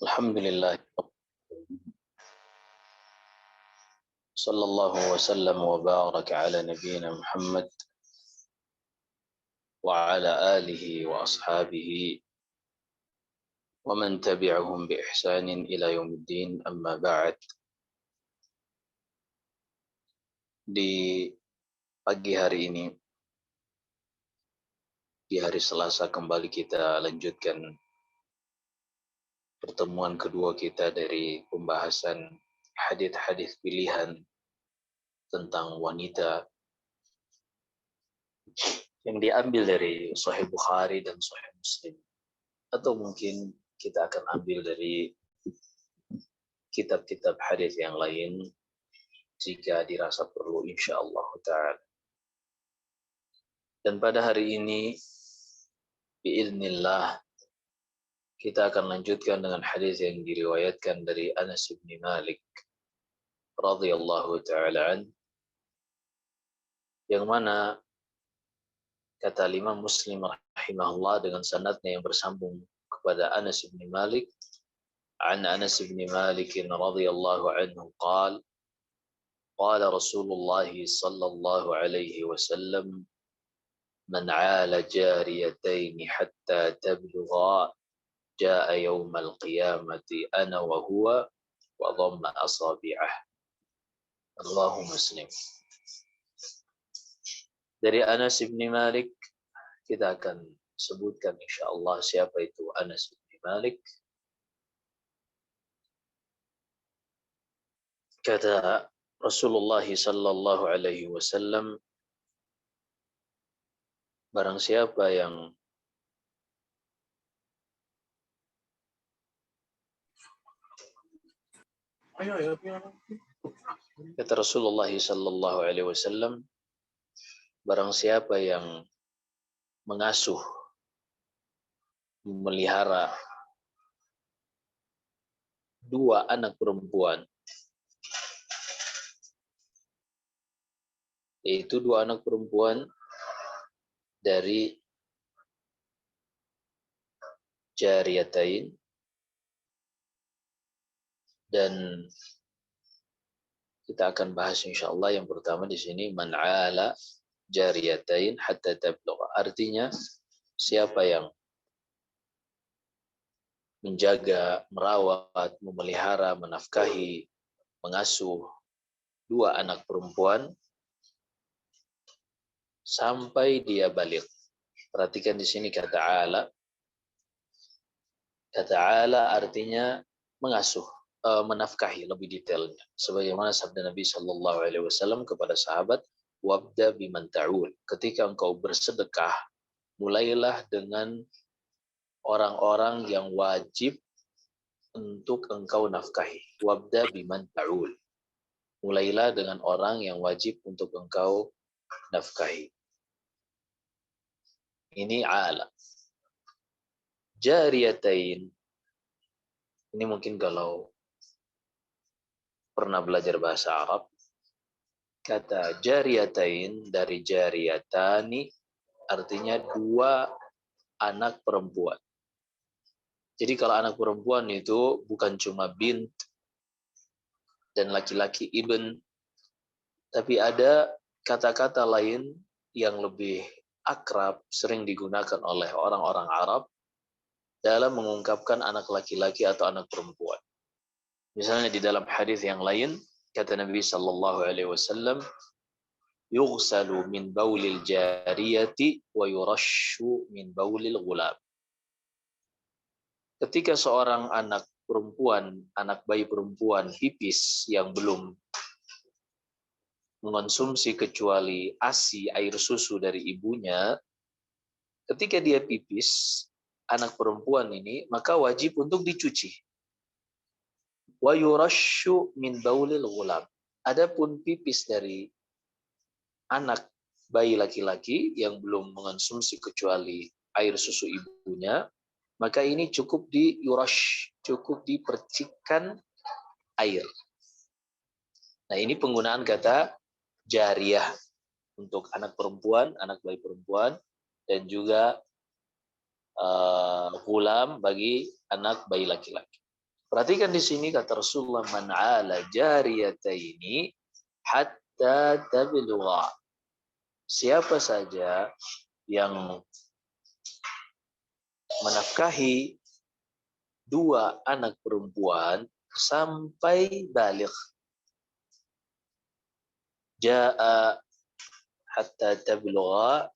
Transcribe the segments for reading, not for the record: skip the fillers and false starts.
Alhamdulillah. Sallallahu wasallam wa baraka ala nabiyyina Muhammad wa ala alihi wa ashabihi wa man tabi'ahum bi ihsanin ila yaumiddin, amma ba'd. Di pagi hari ini, di hari Selasa, kembali kita lanjutkan pertemuan kedua kita dari pembahasan hadis-hadis pilihan tentang wanita yang diambil dari Sahih Bukhari dan Sahih Muslim, atau mungkin kita akan ambil dari kitab-kitab hadis yang lain jika dirasa perlu, insyaallah ta'ala. Dan pada hari ini biiznillah kita akan lanjutkan dengan hadis yang diriwayatkan dari Anas bin Malik radhiyallahu ta'ala an, yang mana kata Imam Muslim rahimahullah dengan sanadnya yang bersambung kepada Anas bin Malik, an Anas bin Malik radhiyallahu anhu qala qala Rasulullah sallallahu alaihi wasallam man 'ala jariyatayn hatta tablugha jaa yaumal qiyamati ana wa huwa wa dhamma asabi'ah. Allahu Muslim. Dari Anas bin Malik kita akan sebutkan insyaallah siapa itu Anas bin Malik. Kata Rasulullah sallallahu alaihi wasallam, barang siapa yang kata Rasulullah sallallahu alaihi wasallam, barang siapa yang mengasuh, memelihara dua anak perempuan, yaitu dua anak perempuan dari jariyatain, dan kita akan bahas insyaallah yang pertama di sini man 'ala jariyatain hatta tablugha, artinya siapa yang menjaga, merawat, memelihara, menafkahi, mengasuh dua anak perempuan sampai dia balik. Perhatikan di sini kata 'ala. Kata 'ala artinya mengasuh, menafkahi lebih detailnya. Sebagaimana sabda Nabi sallallahu alaihi wasallam kepada sahabat, wabda biman ta'ul. Ketika engkau bersedekah, mulailah dengan orang-orang yang wajib untuk engkau nafkahi. Wabda biman ta'ul. Mulailah dengan orang yang wajib untuk engkau nafkahi. Ini 'ala. Jariyatain, ini mungkin kalau pernah belajar bahasa Arab, kata jariyatain dari jariyatani artinya dua anak perempuan. Jadi kalau anak perempuan itu bukan cuma bint dan laki-laki ibn, tapi ada kata-kata lain yang lebih akrab, sering digunakan oleh orang-orang Arab dalam mengungkapkan anak laki-laki atau anak perempuan. Misalnya di dalam hadis yang lain, kata Nabi sallallahu alaihi wasallam, yughsalu min baulil jariyati wa yurashu min baulil ghulam. Ketika seorang anak perempuan, anak bayi perempuan pipis yang belum mengonsumsi kecuali ASI, air susu dari ibunya, ketika dia pipis, anak perempuan ini, maka wajib untuk dicuci. Wa yurashu min baulil ghulam. Adapun pipis dari anak bayi laki-laki yang belum mengonsumsi kecuali air susu ibunya, maka ini cukup diurash, cukup dipercikkan air. Nah, ini penggunaan kata jariyah untuk anak perempuan, anak bayi perempuan, dan juga ghulam bagi anak bayi laki-laki. Perhatikan di sini kata Rasulullah, man 'ala jariyataini hatta tablugha. Siapa saja yang menafkahi dua anak perempuan sampai baligh. Jaa hatta tablugha.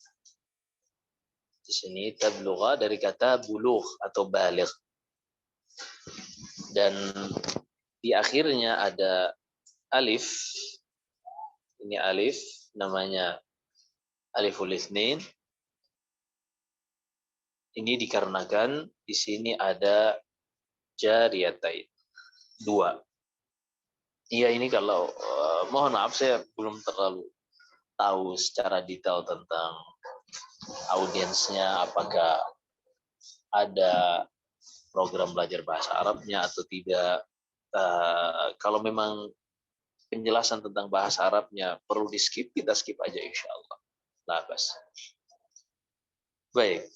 Di sini tablugha dari kata bulugh atau baligh. Dan di akhirnya ada alif. Ini alif namanya aliful itsnain. Ini dikarenakan di sini ada jariyatain, dua. Iya, ini kalau mohon maaf saya belum terlalu tahu secara detail tentang audiensnya, apakah ada program belajar bahasa Arabnya atau tidak. Kalau memang penjelasan tentang bahasa Arabnya perlu di skip, kita skip aja insya Allah. Labas. Baik.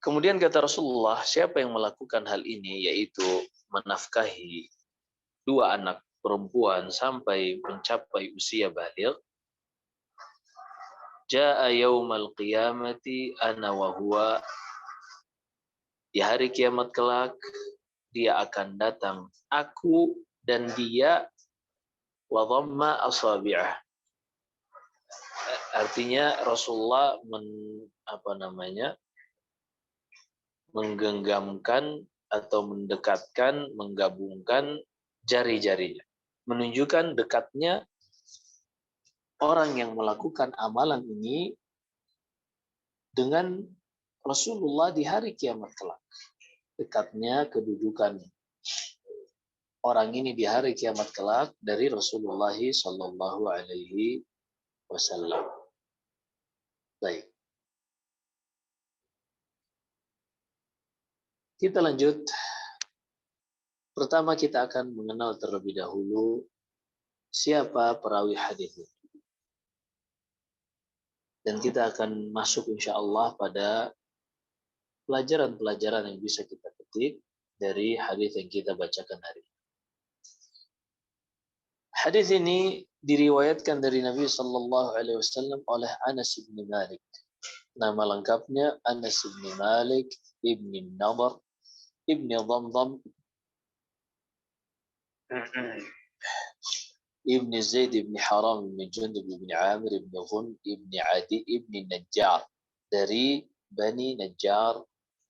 Kemudian kata Rasulullah, siapa yang melakukan hal ini, yaitu menafkahi dua anak perempuan sampai mencapai usia baligh, jaa yaumal qiyamati ana wa huwa, di hari kiamat kelak dia akan datang aku dan dia, wa dhamma asabi'ah. Artinya Rasulullah menggenggamkan atau mendekatkan, menggabungkan jari-jarinya, menunjukkan dekatnya orang yang melakukan amalan ini dengan Rasulullah di hari kiamat kelak. Dekatnya kedudukan orang ini di hari kiamat kelak dari Rasulullah Sallallahu Alaihi Wasallam. Baik. Kita lanjut. Pertama kita akan mengenal terlebih dahulu siapa perawi hadis ini. Dan kita akan masuk insya Allah pada pelajaran-pelajaran yang bisa kita petik dari hadis yang kita bacakan hari ini. Hadis ini diriwayatkan dari Nabi Sallallahu Alaihi Wasallam oleh Anas bin Malik. Nama lengkapnya Anas bin Malik ibn Nadhr ibn Dhamdham ibn Zaid ibn Haram ibn Jundub ibn Amir ibn Ghun ibn Adi ibn Najjar, dari Bani Najjar,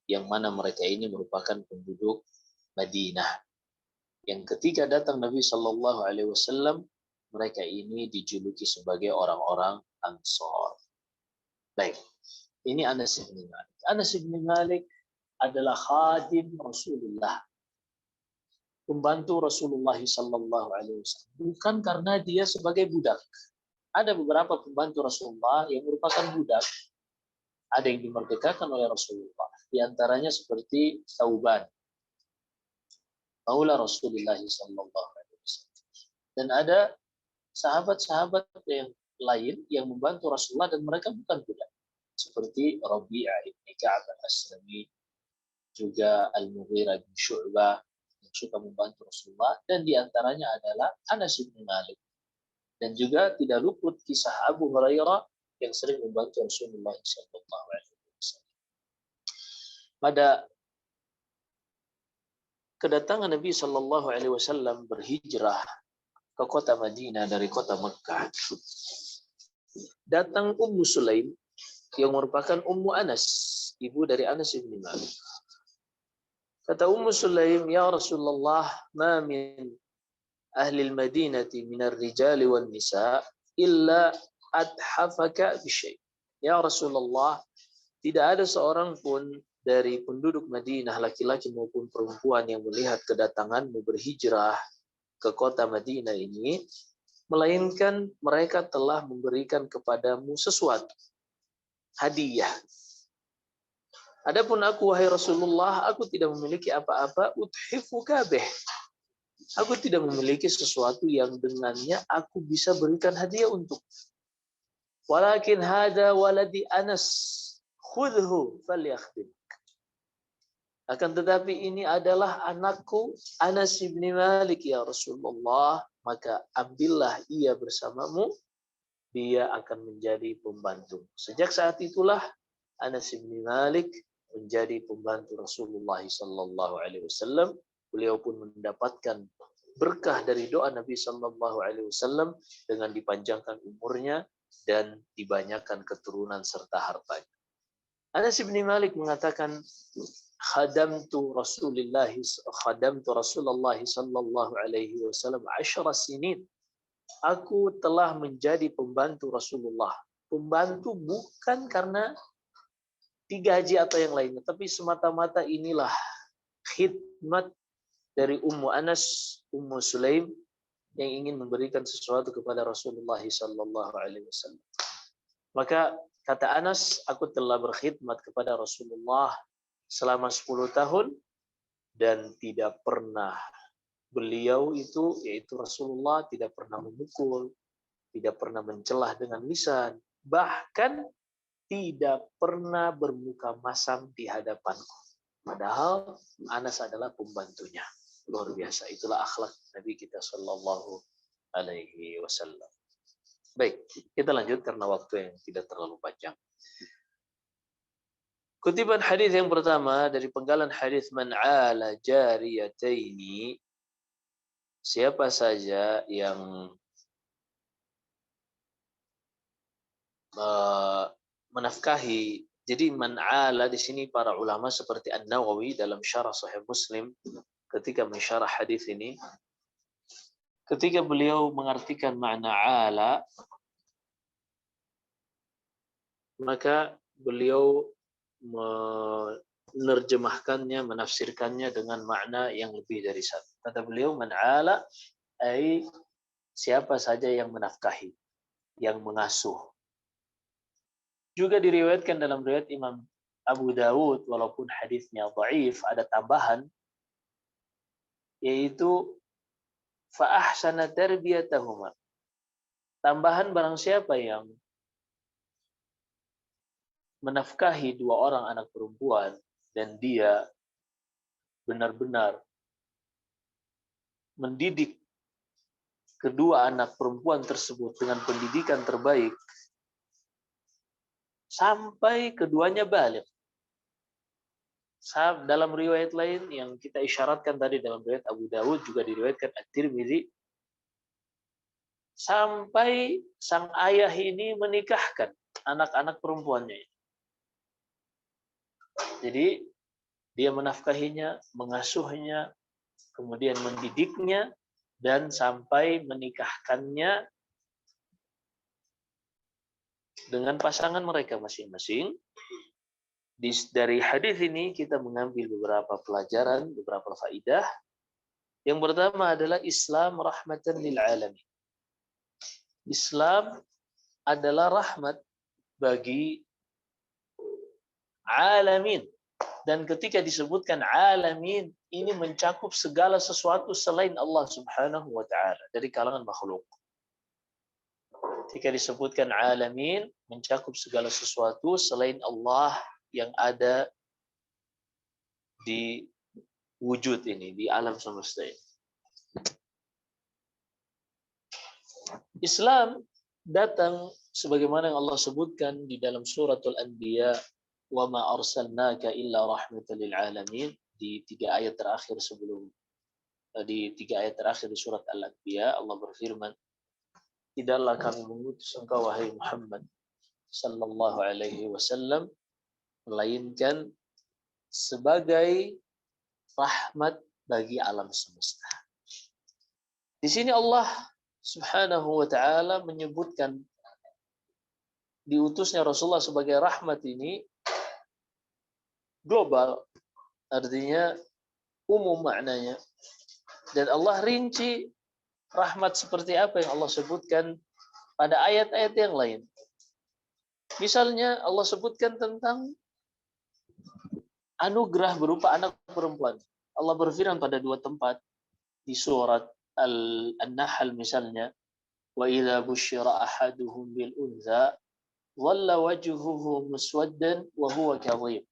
yang mana mereka ini merupakan penduduk Madinah. Yang ketika datang Nabi Sallallahu Alaihi Wasallam, mereka ini dijuluki sebagai orang-orang Ansor. Baik, ini Anas bin Malik. Anas bin Malik adalah khadim Rasulullah, pembantu Rasulullah Sallallahu Alaihi Wasallam. Bukan karena dia sebagai budak. Ada beberapa pembantu Rasulullah yang merupakan budak. Ada yang dimerdekakan oleh Rasulullah. Di antaranya seperti Thauban, maula Rasulullah Sallallahu Alaihi Wasallam. Dan ada sahabat-sahabat yang lain yang membantu Rasulullah dan mereka bukan budak. Seperti Rabi'ah ibn Ka'ab al-Aslami, juga Al-Mughirah bin Syu'bah, yang suka membantu Rasulullah, dan diantaranya adalah Anas bin Malik. Dan juga tidak luput kisah Abu Hurairah yang sering membantu Rasulullah Sallallahu Alaihi Wasallam. Pada kedatangan Nabi Sallallahu Alaihi Wasallam berhijrah ke kota Madinah dari kota Mekah, datang Ummu Sulaim yang merupakan Ummu Anas, ibu dari Anas bin Malik. Kata Ummu Sulaim, ya Rasulullah, ma min ahli al-Madinati min ar-rijali wan nisa illa adhafaka bi syai'. Ya Rasulullah, tidak ada seorang pun dari penduduk Madinah, laki-laki maupun perempuan, yang melihat kedatanganmu berhijrah ke kota Madinah ini, melainkan mereka telah memberikan kepadamu sesuatu, hadiah. Adapun aku, wahai Rasulullah, aku tidak memiliki apa-apa, udhifuka bih. Aku tidak memiliki sesuatu yang dengannya aku bisa berikan hadiah untuk. Walakin hada waladi Anas, khudhu falyakhdim. Akan tetapi ini adalah anakku Anas bin Malik ya Rasulullah, maka ambillah ia bersamamu, dia akan menjadi pembantu. Sejak saat itulah Anas bin Malik menjadi pembantu Rasulullah sallallahu alaihi wasallam. Beliau pun mendapatkan berkah dari doa Nabi sallallahu alaihi wasallam dengan dipanjangkan umurnya dan dibanyakan keturunan serta hartanya. Anas bin Malik mengatakan, khadamtu Rasulullah sallallahu alaihi wasallam 10 sinin. Aku telah menjadi pembantu Rasulullah. Pembantu bukan karena digaji atau yang lainnya, tapi semata-mata inilah khidmat dari Ummu Anas, Ummu Sulaim yang ingin memberikan sesuatu kepada Rasulullah sallallahu alaihi wasallam. Maka kata Anas, aku telah berkhidmat kepada Rasulullah selama 10 tahun dan tidak pernah beliau itu, yaitu Rasulullah, tidak pernah memukul, tidak pernah mencelah dengan lisan, bahkan tidak pernah bermuka masam di hadapanku. Padahal Anas adalah pembantunya. Luar biasa. Itulah akhlak Nabi kita sallallahu alaihi wasallam. Baik, kita lanjut karena waktu yang tidak terlalu panjang. Kutipan hadis yang pertama dari penggalan hadis man 'ala jariyataini, siapa saja yang menafkahi. Jadi man 'ala di sini para ulama seperti An-Nawawi dalam syarah Sahih Muslim ketika mensyarah hadis ini, ketika beliau mengartikan makna 'ala, maka beliau menerjemahkannya, menafsirkannya dengan makna yang lebih dari satu. Kata beliau, man 'ala, ai siapa saja yang menafkahi, yang mengasuh. Juga diriwayatkan dalam riwayat Imam Abu Dawud, walaupun hadisnya dhaif, ada tambahan, yaitu fa ahsana tarbiyatahuma. Tambahan barang siapa yang menafkahi dua orang anak perempuan dan dia benar-benar mendidik kedua anak perempuan tersebut dengan pendidikan terbaik sampai keduanya balik. Dalam riwayat lain yang kita isyaratkan tadi dalam riwayat Abu Dawud, juga diriwayatkan At-Tirmidzi, sampai sang ayah ini menikahkan anak-anak perempuannya. Jadi dia menafkahinya, mengasuhnya, kemudian mendidiknya, dan sampai menikahkannya dengan pasangan mereka masing-masing. Dari hadis ini kita mengambil beberapa pelajaran, beberapa faidah. Yang pertama adalah Islam rahmatan lil alamin. Islam adalah rahmat bagi alamin. Dan ketika disebutkan alamin, ini mencakup segala sesuatu selain Allah Subhanahu wa taala dari kalangan makhluk. Ketika disebutkan alamin, mencakup segala sesuatu selain Allah yang ada di wujud ini, di alam semesta ini. Islam datang sebagaimana yang Allah sebutkan di dalam suratul Anbiya, wa ma arsalnaka illa rahmatan lil alamin, di 3 ayat terakhir di surat Al-Anbiya, Allah berfirman, tidaklah kami mengutus engkau wahai Muhammad sallallahu alaihi wasallam melainkan sebagai rahmat bagi alam semesta. Di sini Allah Subhanahu wa taala menyebutkan diutusnya Rasulullah sebagai rahmat ini global, artinya umum maknanya. Dan Allah rinci rahmat seperti apa yang Allah sebutkan pada ayat-ayat yang lain. Misalnya Allah sebutkan tentang anugerah berupa anak perempuan. Allah berfirman pada 2 tempat di surat An-Nahl misalnya, wa idza busyira ahaduhum bil untha walla wajhuhu muswaddan wa huwa kadhib.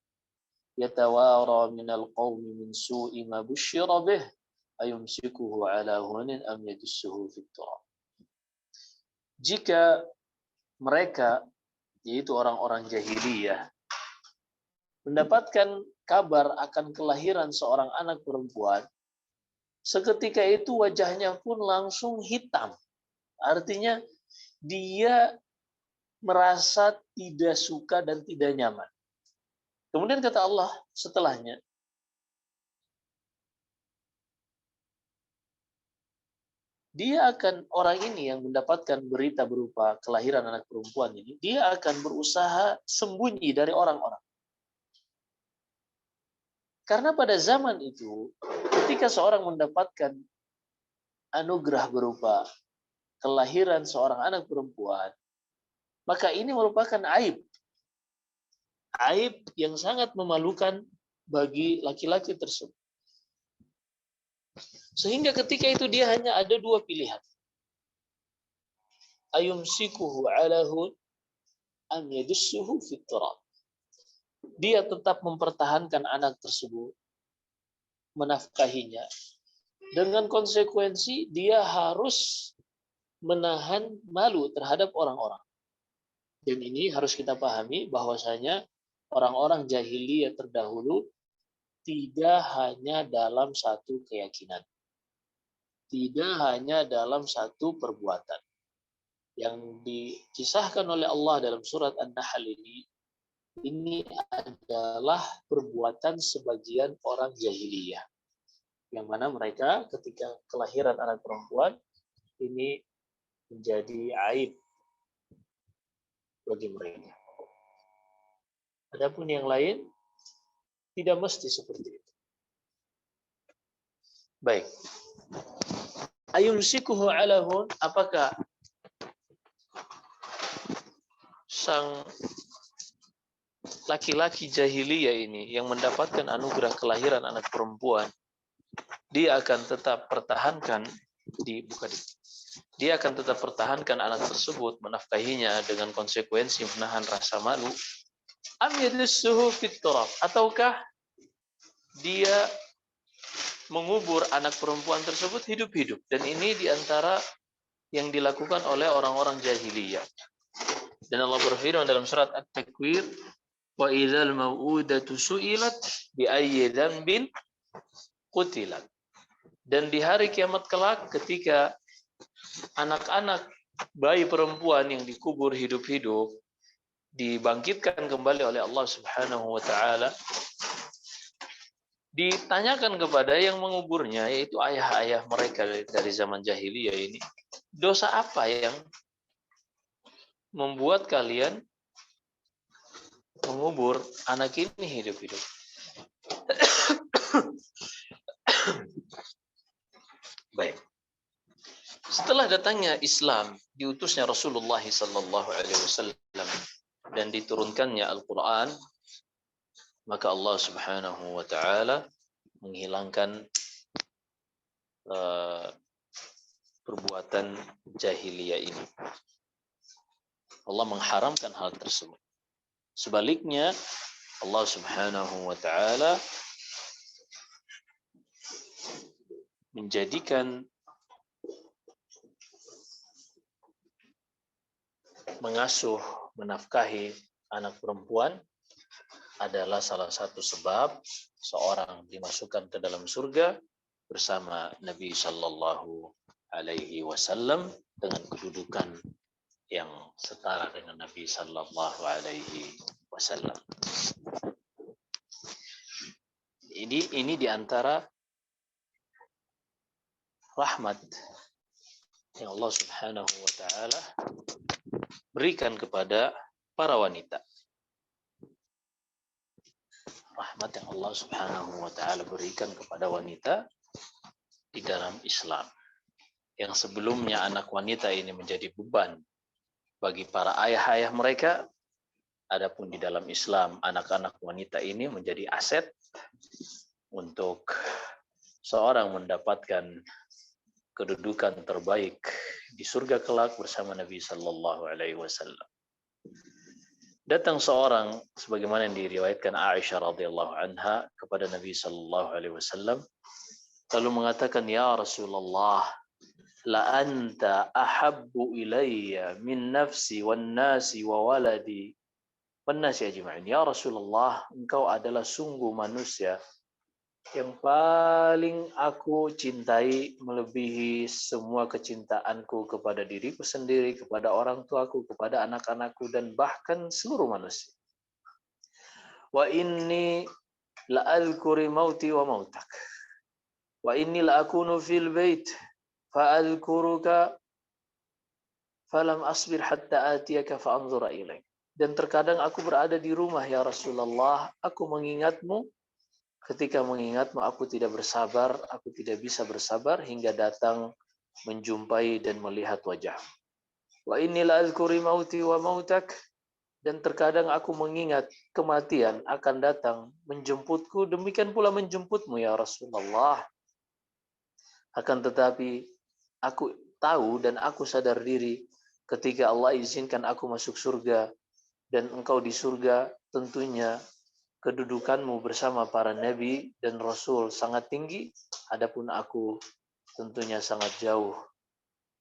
yatawara minal qaumi min su'i ma busyira bih ayumsikuhu ala hunin am yadussuhu fit turab. Jika mereka, yaitu orang-orang jahiliyah, mendapatkan kabar akan kelahiran seorang anak perempuan, seketika itu wajahnya pun langsung hitam. Artinya dia merasa tidak suka dan tidak nyaman. Kemudian kata Allah setelahnya, orang ini yang mendapatkan berita berupa kelahiran anak perempuan ini, dia akan berusaha sembunyi dari orang-orang. Karena pada zaman itu, ketika seorang mendapatkan anugerah berupa kelahiran seorang anak perempuan, maka ini merupakan aib. Aib yang sangat memalukan bagi laki-laki tersebut. Sehingga ketika itu dia hanya ada dua pilihan. Ayumsikuhu ala hun am yadussuhu fit turab. Dia tetap mempertahankan anak tersebut, menafkahinya. Dengan konsekuensi dia harus menahan malu terhadap orang-orang. Dan ini harus kita pahami bahwasanya orang-orang jahiliyah terdahulu tidak hanya dalam satu keyakinan. Tidak hanya dalam satu perbuatan. Yang dikisahkan oleh Allah dalam surat An-Nahl ini adalah perbuatan sebagian orang jahiliyah. Yang mana mereka ketika kelahiran anak perempuan ini menjadi aib bagi mereka. Adapun yang lain tidak mesti seperti itu. Baik. Ayumsikuhu ala hun, apakah sang laki-laki jahiliyah ini yang mendapatkan anugerah kelahiran anak perempuan, dia akan tetap pertahankan dia akan tetap pertahankan anak tersebut, menafkahinya dengan konsekuensi menahan rasa malu, am yadussuhu fit turab, ataukah dia mengubur anak perempuan tersebut hidup-hidup. Dan ini diantara yang dilakukan oleh orang-orang jahiliyah. Dan Allah berfirman dalam surat At-Takwir, wa idzal mau'udatu su'ilat bi ayyi dzambin qutilat. Dan di hari kiamat kelak ketika anak-anak bayi perempuan yang dikubur hidup-hidup dibangkitkan kembali oleh Allah Subhanahu wa taala, ditanyakan kepada yang menguburnya, yaitu ayah-ayah mereka dari zaman jahiliyah ini, dosa apa yang membuat kalian mengubur anak ini hidup-hidup? Baik. Setelah datangnya Islam, diutusnya Rasulullah SAW dan diturunkannya Al-Quran, maka Allah Subhanahu wa taala menghilangkan perbuatan jahiliyah ini. Allah mengharamkan hal tersebut. Sebaliknya, Allah Subhanahu wa taala menjadikan mengasuh, menafkahi anak perempuan adalah salah satu sebab seorang dimasukkan ke dalam surga bersama Nabi Sallallahu Alaihi Wasallam dengan kedudukan yang setara dengan Nabi Sallallahu Alaihi Wasallam. Ini diantara rahmat yang Allah Subhanahu Wa Taala berikan kepada para wanita. Rahmat yang Allah Subhanahu wa taala berikan kepada wanita di dalam Islam. Yang sebelumnya anak wanita ini menjadi beban bagi para ayah-ayah mereka, adapun di dalam Islam anak-anak wanita ini menjadi aset untuk seorang mendapatkan kedudukan terbaik di surga kelak bersama Nabi Sallallahu Alaihi Wasallam. Datang seorang sebagaimana yang diriwayatkan Aisyah radhiyallahu anha kepada Nabi sallallahu alaihi wasallam lalu mengatakan, ya Rasulullah, la anta ahabbu ilayya min nafsi wan nasi wa waladi wan nasi ajma'in. Ya Rasulullah, engkau adalah sungguh manusia yang paling aku cintai melebihi semua kecintaanku kepada diriku sendiri, kepada orang tuaku, kepada anak-anakku, dan bahkan seluruh manusia. Wa inni la adhkuri mauti wa mautak. Wa inni la akunu fil bait fa adhkuruka falam asbir hatta atiyaka fa anzura ilaik. Dan terkadang aku berada di rumah ya Rasulullah, aku mengingatmu. Ketika mengingatmu, aku tidak bersabar, aku tidak bisa bersabar hingga datang menjumpai dan melihat wajahmu. Wa inni la azkuri mauti wa mautak, dan terkadang aku mengingat kematian akan datang menjemputku, demikian pula menjemputmu ya Rasulullah. Akan tetapi aku tahu dan aku sadar diri ketika Allah izinkan aku masuk surga dan engkau di surga, tentunya kedudukanmu bersama para nabi dan rasul sangat tinggi, adapun aku tentunya sangat jauh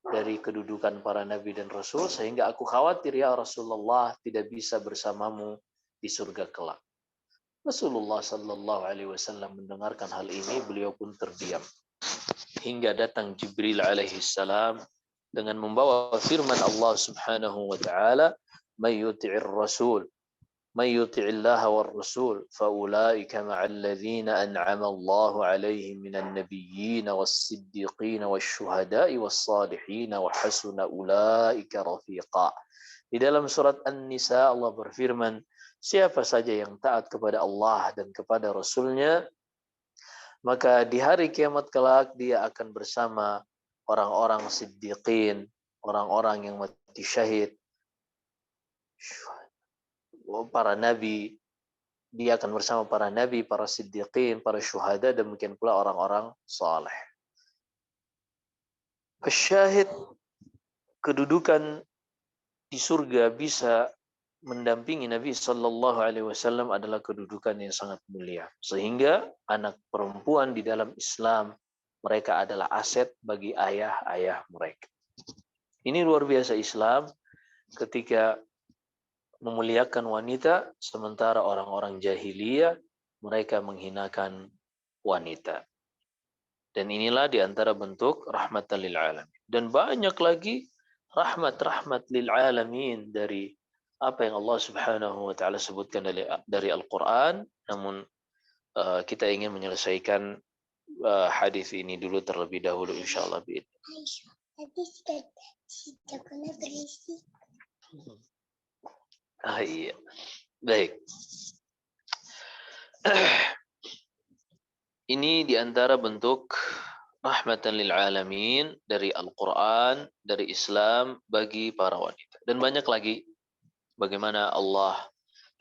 dari kedudukan para nabi dan rasul, sehingga aku khawatir ya Rasulullah tidak bisa bersamamu di surga kelak. Rasulullah sallallahu alaihi wasallam mendengarkan hal ini, beliau pun terdiam hingga datang Jibril alaihi salam dengan membawa firman Allah subhanahu wa ta'ala, may yuti'ir rasul من يطع الله والرسول فأولئك مع الذين أنعم الله عليهم من النبيين والصديقين والشهداء والصالحين وحسن أولئك رفيقا. Di dalam surat An-Nisa Allah berfirman, siapa saja yang taat kepada Allah dan kepada Rasulnya, maka di hari kiamat kelak dia akan bersama orang-orang siddiqin, orang-orang yang mati syahid, para nabi. Dia akan bersama para nabi, para siddiqin, para syuhada, dan demikian pula orang-orang saleh. Syahid, kedudukan di surga bisa mendampingi Nabi sallallahu alaihi wasallam adalah kedudukan yang sangat mulia. Sehingga anak perempuan di dalam Islam, mereka adalah aset bagi ayah-ayah mereka. Ini luar biasa Islam ketika memuliakan wanita, sementara orang-orang jahiliyah mereka menghinakan wanita. Dan inilah diantara bentuk rahmatan lil alamin. Dan banyak lagi rahmat-rahmat lil alamin dari apa yang Allah Subhanahu wa taala sebutkan dari Al-Qur'an. Namun kita ingin menyelesaikan hadis ini dulu terlebih dahulu insyaallah bi. Iya. Baik. Ini diantara bentuk rahmatan lil alamin dari Al-Quran, dari Islam bagi para wanita. Dan banyak lagi bagaimana Allah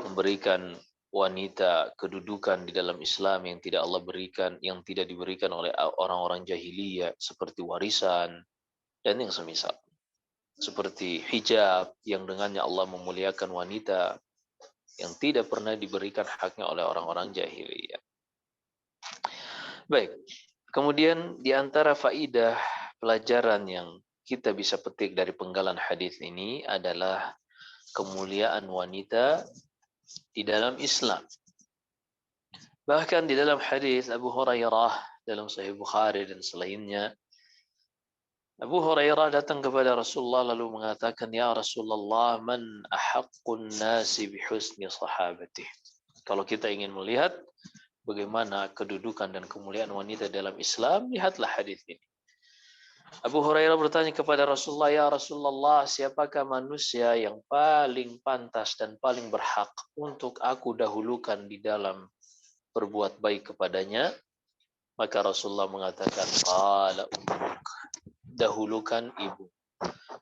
memberikan wanita kedudukan di dalam Islam yang tidak Allah berikan, yang tidak diberikan oleh orang-orang jahiliyah, seperti warisan dan yang semisal. Seperti hijab yang dengannya Allah memuliakan wanita yang tidak pernah diberikan haknya oleh orang-orang jahiliyah. Baik, kemudian di antara faidah pelajaran yang kita bisa petik dari penggalan hadis ini adalah kemuliaan wanita di dalam Islam. Bahkan di dalam hadis Abu Hurairah dalam Sahih Bukhari dan selainnya, Abu Hurairah datang kepada Rasulullah lalu mengatakan, ya Rasulullah, man ahaqqun nasi bihusni sahabati. Kalau kita ingin melihat bagaimana kedudukan dan kemuliaan wanita dalam Islam, lihatlah hadis ini. Abu Hurairah bertanya kepada Rasulullah, ya Rasulullah, siapakah manusia yang paling pantas dan paling berhak untuk aku dahulukan di dalam berbuat baik kepadanya? Maka Rasulullah mengatakan, qala ummuk, dahulukan ibu.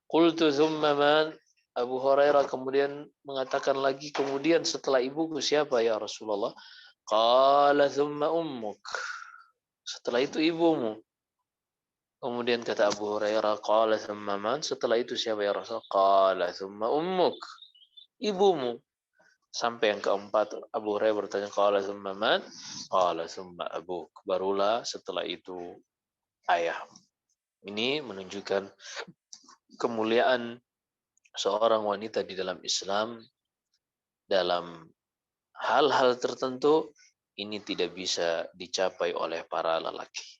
Qultu thumma man? Abu Hurairah kemudian mengatakan lagi, kemudian setelah ibuku siapa ya Rasulullah? Qala thumma ummuk, setelah itu ibumu. Kemudian kata Abu Hurairah, qala thumma man? Setelah itu siapa ya Rasul? Qala thumma ummuk, ibumu. Sampai yang keempat, Abu Hurairah bertanya, qala tsumma man? Qala tsumma abuk. Barulah setelah itu ayah. Ini menunjukkan kemuliaan seorang wanita di dalam Islam dalam hal-hal tertentu ini tidak bisa dicapai oleh para lelaki.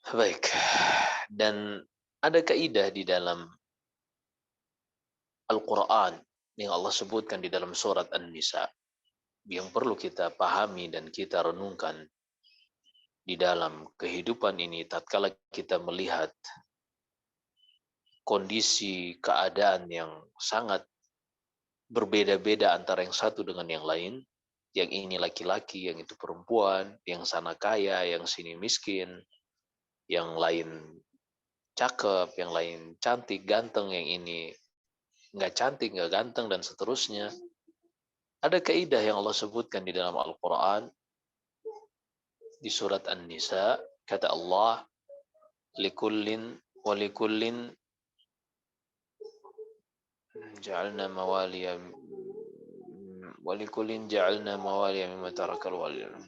Baik. Dan ada kaidah di dalam Al-Quran yang Allah sebutkan di dalam surat An-Nisa yang perlu kita pahami dan kita renungkan di dalam kehidupan ini tatkala kita melihat kondisi keadaan yang sangat berbeda-beda antara yang satu dengan yang lain, yang ini laki-laki, yang itu perempuan, yang sana kaya, yang sini miskin, yang lain cakep, yang lain cantik, ganteng, yang ini nggak cantik, nggak ganteng, dan seterusnya. Ada kaidah yang Allah sebutkan di dalam Al-Quran, di surat An-Nisa, kata Allah, likullin walikullin ja'alna mawaliya walikullin ja'alna mawaliya mimma tarakal walidun.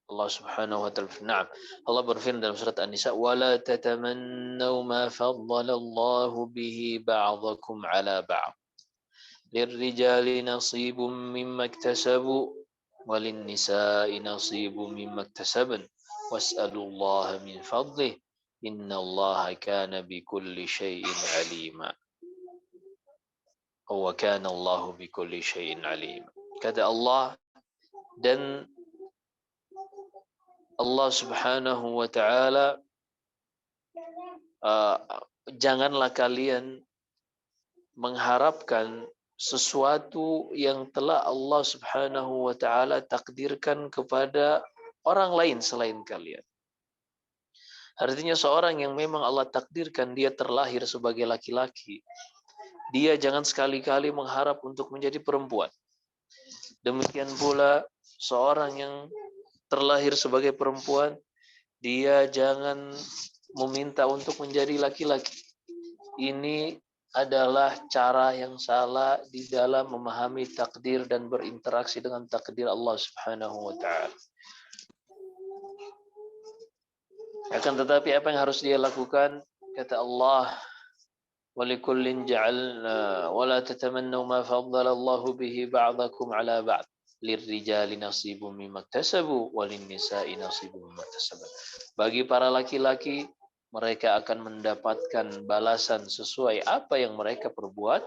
Allah Subhanahu wa taala, na'am. Allah berfirman dalam surat An-Nisa, "Wala tatamannaw ma faddala Allah bihi ba'dakum 'ala ba'd. Lirrijali nasibun mimma iktasabu walinnisa'i nasibun mimma iktasabn. Was'alullaha min fadlih. Innallaha kana bikulli syai'in 'alima." Wa kana Allahu bikulli syai'in 'alima. Kata Allah, dan Allah Subhanahu wa taala, janganlah kalian mengharapkan sesuatu yang telah Allah Subhanahu wa taala takdirkan kepada orang lain selain kalian. Artinya seorang yang memang Allah takdirkan dia terlahir sebagai laki-laki, dia jangan sekali-kali mengharap untuk menjadi perempuan. Demikian pula seorang yang terlahir sebagai perempuan, dia jangan meminta untuk menjadi laki-laki. Ini adalah cara yang salah di dalam memahami takdir dan berinteraksi dengan takdir Allah Subhanahu wa taala. Akan tetapi apa yang harus dia lakukan? Kata Allah, "Walikullin ja'alna wa la tatamannaw ma faddala Allah bihi ba'dakum 'ala ba'd. Lirrijali nasibun mimma iktasabu walinnisa'i nasibun mimma iktasaban." Bagi para laki-laki, mereka akan mendapatkan balasan sesuai apa yang mereka perbuat.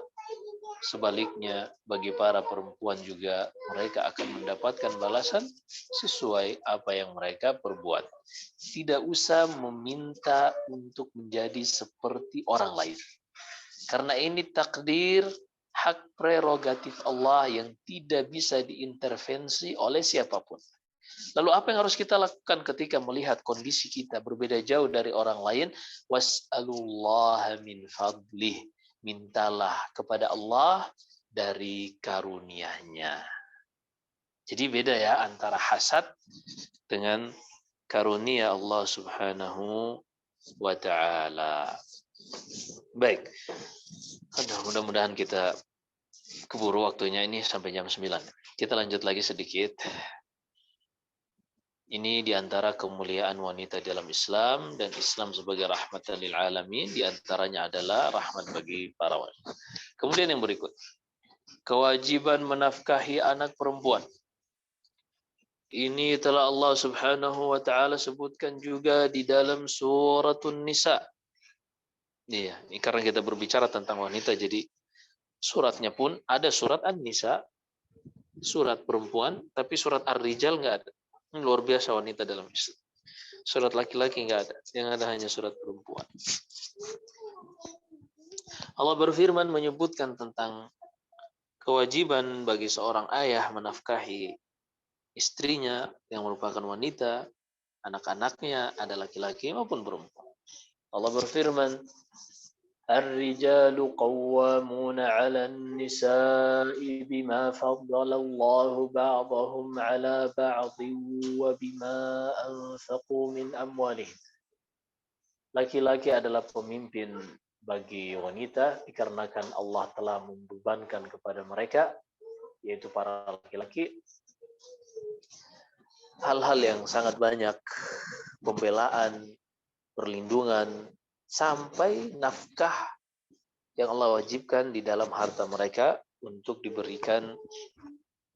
Sebaliknya, bagi para perempuan juga, mereka akan mendapatkan balasan sesuai apa yang mereka perbuat. Tidak usah meminta untuk menjadi seperti orang lain. Karena ini takdir, hak prerogatif Allah yang tidak bisa diintervensi oleh siapapun. Lalu apa yang harus kita lakukan ketika melihat kondisi kita berbeda jauh dari orang lain? Was'alullaha min fadlih. Mintalah kepada Allah dari karunia-Nya. Jadi beda ya antara hasad dengan karunia Allah Subhanahu wa taala. Baik. Mudah-mudahan kita keburu waktunya ini sampai jam 9. Kita lanjut lagi sedikit. Ini diantara kemuliaan wanita dalam Islam, dan Islam sebagai rahmatan lil alamin diantaranya adalah rahmat bagi para wanita. Kemudian yang berikut, kewajiban menafkahi anak perempuan. Ini telah Allah Subhanahu wa taala sebutkan juga di dalam suratun Nisa. Iya, ini karena kita berbicara tentang wanita, jadi suratnya pun ada surat An-Nisa, surat perempuan, tapi surat Ar-Rijal nggak ada. Ini luar biasa wanita dalam Islam. Surat laki-laki nggak ada, yang ada hanya surat perempuan. Allah berfirman menyebutkan tentang kewajiban bagi seorang ayah menafkahi istrinya yang merupakan wanita, anak-anaknya ada laki-laki maupun perempuan. Allah berfirman, "Ar-rijalu qawwamuna 'alan nisa'i bima faddala Allahu ba'dahum 'ala ba'dhin wa bima anfaqu min amwalihim." Laki-laki adalah pemimpin bagi wanita dikarenakan Allah telah membebankan kepada mereka, yaitu para laki-laki, hal-hal yang sangat banyak, pembelaan, perlindungan, sampai nafkah yang Allah wajibkan di dalam harta mereka untuk diberikan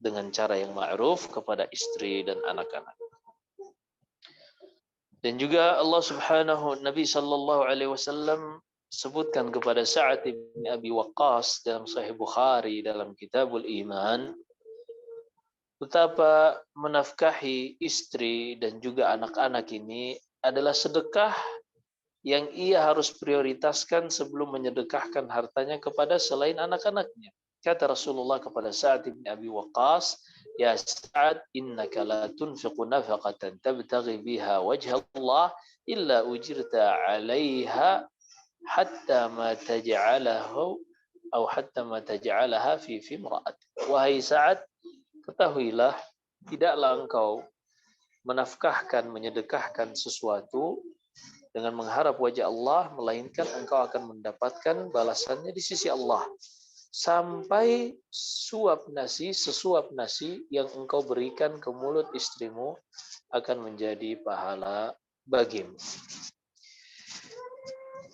dengan cara yang ma'ruf kepada istri dan anak-anak. Dan juga Allah Subhanahu Nabi sallallahu alaihi wasallam sebutkan kepada Sa'ad bin Abi Waqqas dalam Sahih Bukhari dalam Kitabul Iman betapa menafkahi istri dan juga anak-anak ini adalah sedekah yang ia harus prioritaskan sebelum menyedekahkan hartanya kepada selain anak-anaknya. Kata Rasulullah kepada Sa'ad bin Abi Waqqas, "Ya Sa'ad, innaka la tunfiqu nafaqatan tabtaghi biha wajha Allah illa ujirta 'alaiha hatta ma taj'alahu hatta ma taj'alaha fi imra'at." Wahai Sa'ad, ketahuilah tidaklah engkau menafkahkan, menyedekahkan sesuatu dengan mengharap wajah Allah, melainkan engkau akan mendapatkan balasannya di sisi Allah. Sampai sesuap nasi yang engkau berikan ke mulut istrimu akan menjadi pahala bagimu.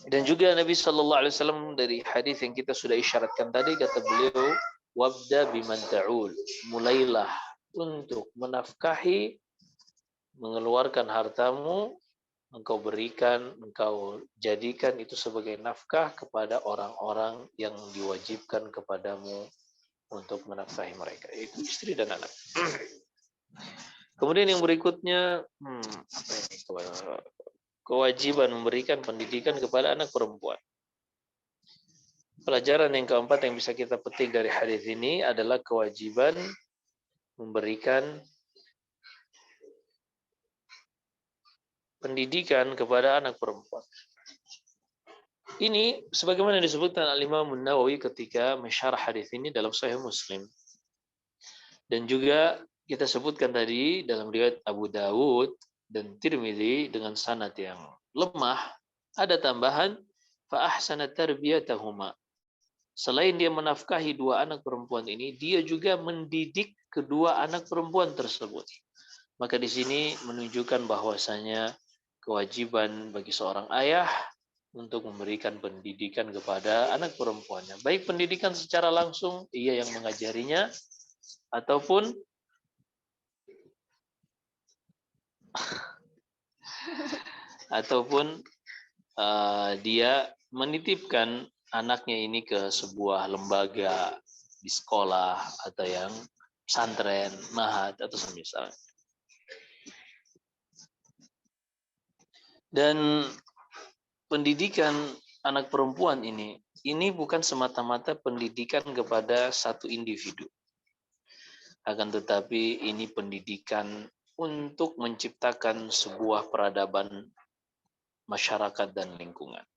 Dan juga Nabi Shallallahu Alaihi Wasallam dari hadis yang kita sudah isyaratkan tadi, kata beliau, wabda biman ta'ul, mulailah untuk menafkahi, mengeluarkan hartamu, engkau berikan, engkau jadikan itu sebagai nafkah kepada orang-orang yang diwajibkan kepadamu untuk menafkahi mereka, yaitu istri dan anak. Kemudian yang berikutnya, kewajiban memberikan pendidikan kepada anak perempuan. Pelajaran yang keempat yang bisa kita petik dari hadis ini adalah kewajiban memberikan pendidikan kepada anak perempuan. Ini sebagaimana disebutkan Al-Imam Nawawi ketika mensyarah hadis ini dalam Sahih Muslim. Dan juga kita sebutkan tadi dalam riwayat Abu Dawud dan Tirmidzi dengan sanad yang lemah, ada tambahan fa ahsana tarbiyatahuma. Selain dia menafkahi dua anak perempuan ini, dia juga mendidik kedua anak perempuan tersebut. Maka di sini menunjukkan bahwasanya kewajiban bagi seorang ayah untuk memberikan pendidikan kepada anak perempuannya. Baik pendidikan secara langsung, ia yang mengajarinya, ataupun dia menitipkan anaknya ini ke sebuah lembaga di sekolah atau yang pesantren, mahat atau semisal. Dan pendidikan anak perempuan ini bukan semata-mata pendidikan kepada satu individu. Akan tetapi ini pendidikan untuk menciptakan sebuah peradaban masyarakat dan lingkungan.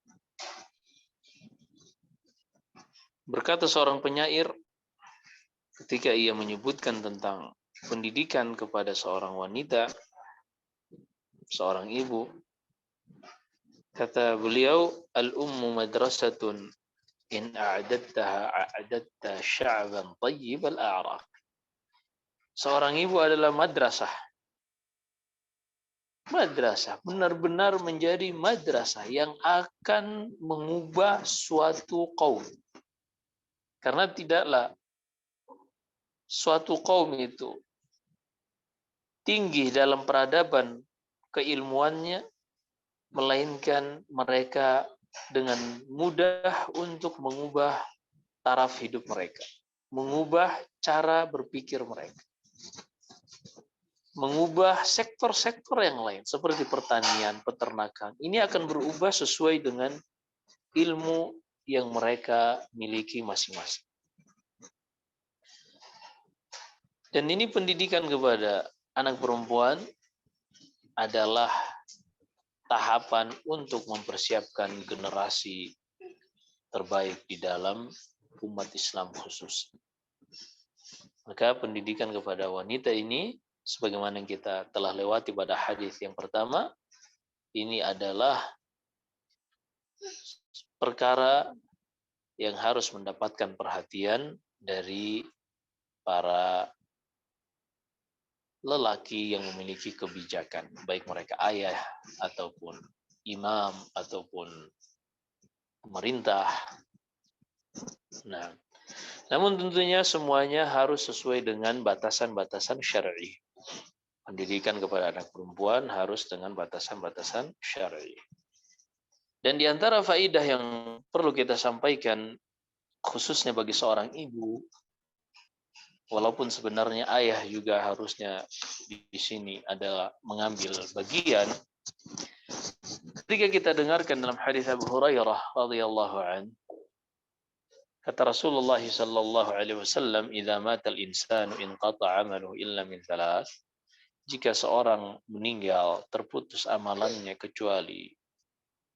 Berkata seorang penyair ketika ia menyebutkan tentang pendidikan kepada seorang wanita, seorang ibu, kata beliau, al-ummu madrasatun in a'adattaha a'adatta sya'ban tayyib al-a'raq. Seorang ibu adalah madrasah. Madrasah, benar-benar menjadi madrasah yang akan mengubah suatu kaum. Karena tidaklah suatu kaum itu tinggi dalam peradaban keilmuannya, melainkan mereka dengan mudah untuk mengubah taraf hidup mereka, mengubah cara berpikir mereka, mengubah sektor-sektor yang lain seperti pertanian, peternakan. Ini akan berubah sesuai dengan ilmu yang mereka miliki masing-masing. Dan ini pendidikan kepada anak perempuan adalah tahapan untuk mempersiapkan generasi terbaik di dalam umat Islam khusus. Maka pendidikan kepada wanita ini, sebagaimana yang kita telah lewati pada hadis yang pertama, ini adalah perkara yang harus mendapatkan perhatian dari para lelaki yang memiliki kebijakan, baik mereka ayah ataupun imam ataupun pemerintah. Nah, namun tentunya semuanya harus sesuai dengan batasan-batasan syar'i. Pendidikan kepada anak perempuan harus dengan batasan-batasan syar'i. Dan di antara faidah yang perlu kita sampaikan, khususnya bagi seorang ibu, walaupun sebenarnya ayah juga harusnya di sini adalah mengambil bagian. Ketika kita dengarkan dalam hadis Abu Hurairah radhiyallahu an, kata Rasulullah sallallahu alaihi wasallam, "Idza mata al-insanu inqata'a 'amaluhu illa min thalath." Jika seorang meninggal, terputus amalannya kecuali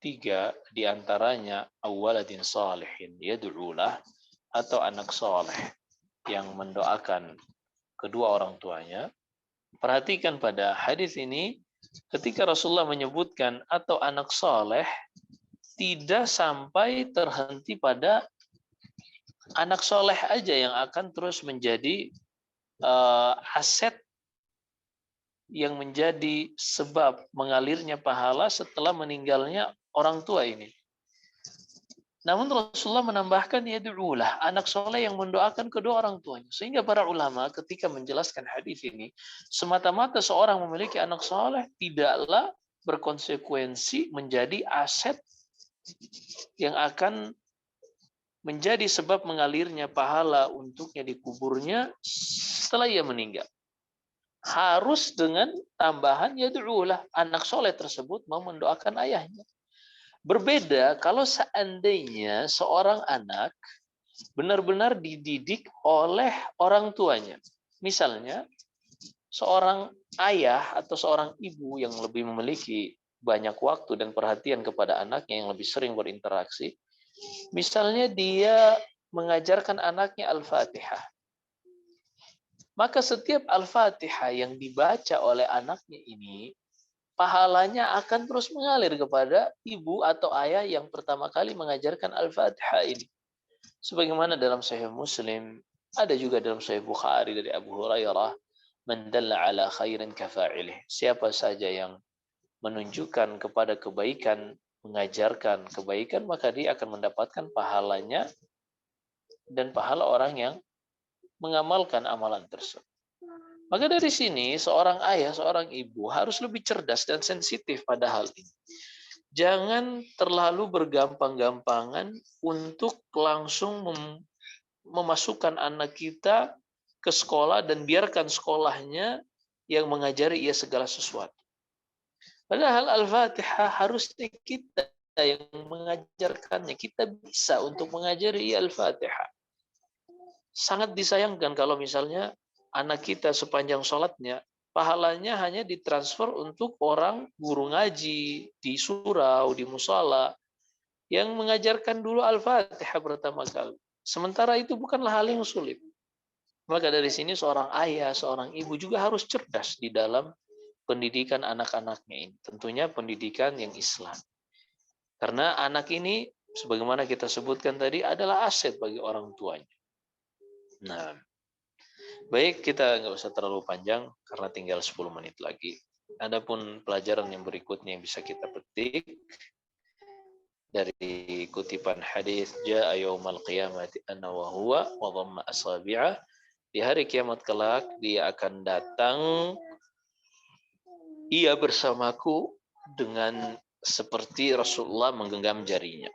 3, di antaranya awwaladin salihin yad'ulah, atau anak saleh yang mendoakan kedua orang tuanya. Perhatikan pada hadis ini, ketika Rasulullah menyebutkan atau anak saleh, tidak sampai terhenti pada anak soleh aja yang akan terus menjadi aset yang menjadi sebab mengalirnya pahala setelah meninggalnya orang tua ini. Namun Rasulullah menambahkan yad'ulah, anak soleh yang mendoakan kedua orang tuanya. Sehingga para ulama ketika menjelaskan hadis ini, semata-mata seorang memiliki anak soleh tidaklah berkonsekuensi menjadi aset yang akan menjadi sebab mengalirnya pahala untuknya di kuburnya setelah ia meninggal. Harus dengan tambahan yad'ulah, anak soleh tersebut mau mendoakan ayahnya. Berbeda kalau seandainya seorang anak benar-benar dididik oleh orang tuanya. Misalnya seorang ayah atau seorang ibu yang lebih memiliki banyak waktu dan perhatian kepada anaknya, yang lebih sering berinteraksi. Misalnya dia mengajarkan anaknya Al-Fatihah. Maka setiap Al-Fatihah yang dibaca oleh anaknya ini, pahalanya akan terus mengalir kepada ibu atau ayah yang pertama kali mengajarkan Al-Fatihah ini. Sebagaimana dalam Sahih Muslim, ada juga dalam Sahih Bukhari dari Abu Hurairah, "Man dalla ala khairin kafa'ilih." Siapa saja yang menunjukkan kepada kebaikan, mengajarkan kebaikan, maka dia akan mendapatkan pahalanya dan pahala orang yang mengamalkan amalan tersebut. Maka dari sini seorang ayah, seorang ibu harus lebih cerdas dan sensitif pada hal ini. Jangan terlalu bergampang-gampangan untuk langsung memasukkan anak kita ke sekolah dan biarkan sekolahnya yang mengajari ia segala sesuatu. Padahal Al-Fatihah harusnya kita yang mengajarkannya. Kita bisa untuk mengajari Al-Fatihah. Sangat disayangkan kalau misalnya anak kita sepanjang sholatnya, pahalanya hanya ditransfer untuk orang guru ngaji, di surau, di musala, yang mengajarkan dulu Al-Fatihah pertama kali. Sementara itu bukanlah hal yang sulit. Maka dari sini seorang ayah, seorang ibu juga harus cerdas di dalam pendidikan anak-anaknya ini. Tentunya pendidikan yang Islam. Karena anak ini, sebagaimana kita sebutkan tadi, adalah aset bagi orang tuanya. Nah, baik, kita nggak usah terlalu panjang karena tinggal 10 menit lagi. Adapun pelajaran yang berikutnya yang bisa kita petik dari kutipan hadis jaa yaumal qiyamati ana wa huwa wa dhamma asabi'ah. Di hari kiamat kelak dia akan datang, ia bersamaku dengan seperti Rasulullah menggenggam jarinya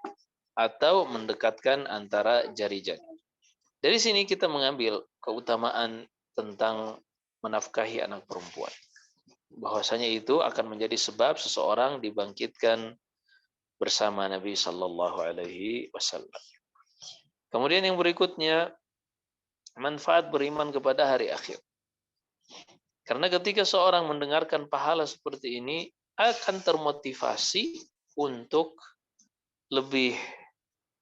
atau mendekatkan antara jari-jari. Dari sini kita mengambil keutamaan tentang menafkahi anak perempuan. Bahwasanya itu akan menjadi sebab seseorang dibangkitkan bersama Nabi Sallallahu Alaihi Wasallam. Kemudian yang berikutnya, manfaat beriman kepada hari akhir. Karena ketika seorang mendengarkan pahala seperti ini, akan termotivasi untuk lebih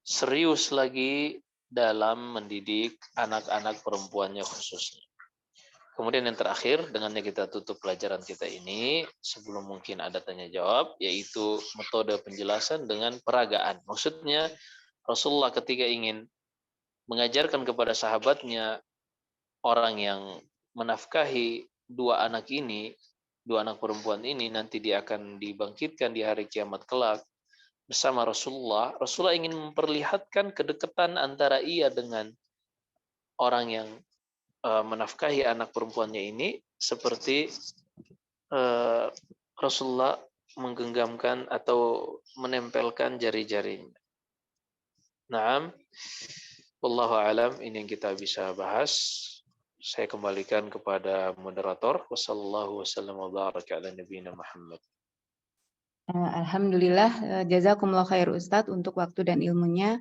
serius lagi dalam mendidik anak-anak perempuannya khususnya. Kemudian yang terakhir, dengannya kita tutup pelajaran kita ini, sebelum mungkin ada tanya jawab, yaitu metode penjelasan dengan peragaan. Maksudnya, Rasulullah ketika ingin mengajarkan kepada sahabatnya, orang yang menafkahi dua anak ini, dua anak perempuan ini, nanti dia akan dibangkitkan di hari kiamat kelak bersama Rasulullah. Rasulullah ingin memperlihatkan kedekatan antara ia dengan orang yang menafkahi anak perempuannya ini seperti Rasulullah menggenggamkan atau menempelkan jari-jarinya. Naam, wallahu alam, ini yang kita bisa bahas. Saya kembalikan kepada moderator. Wassallallahu wasallam wa baraka ala nabiyina Muhammad. Alhamdulillah, jazakumullah khair Ustadz untuk waktu dan ilmunya.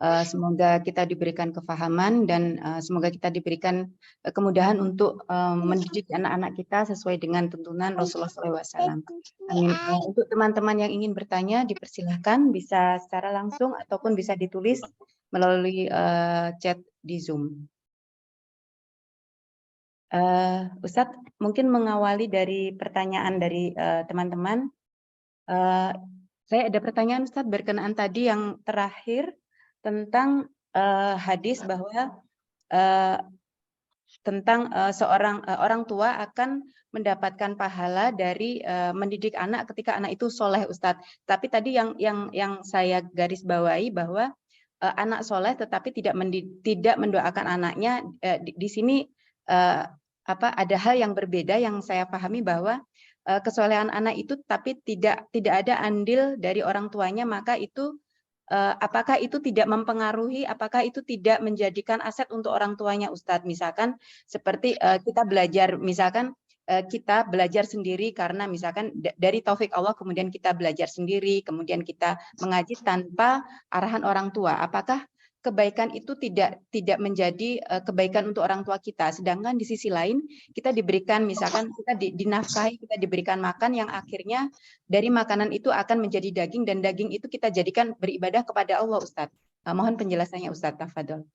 Semoga kita diberikan kefahaman dan semoga kita diberikan kemudahan untuk mendidik anak-anak kita sesuai dengan tuntunan Rasulullah SAW. Amin. Untuk teman-teman yang ingin bertanya, dipersilahkan bisa secara langsung ataupun bisa ditulis melalui chat di Zoom. Ustadz, mungkin mengawali dari pertanyaan dari teman-teman. Saya ada pertanyaan Ustadz berkenaan tadi yang terakhir tentang hadis bahwa tentang seorang orang tua akan mendapatkan pahala dari mendidik anak ketika anak itu soleh, Ustadz. Tapi tadi yang saya garis bawahi bahwa anak soleh tetapi tidak mendoakan anaknya. Di sini ada hal yang berbeda yang saya pahami bahwa kesolehan anak itu tapi tidak ada andil dari orang tuanya, maka itu apakah itu tidak mempengaruhi, apakah itu tidak menjadikan aset untuk orang tuanya, Ustadz? Misalkan seperti kita belajar, misalkan kita belajar sendiri karena misalkan dari taufik Allah, kemudian kita belajar sendiri, kemudian kita mengaji tanpa arahan orang tua. Apakah kebaikan itu tidak menjadi kebaikan untuk orang tua kita, sedangkan di sisi lain kita diberikan, misalkan kita dinafkahi, kita diberikan makan yang akhirnya dari makanan itu akan menjadi daging, dan daging itu kita jadikan beribadah kepada Allah, Ustadz. Mohon penjelasannya, Ustadz. Tafadhol.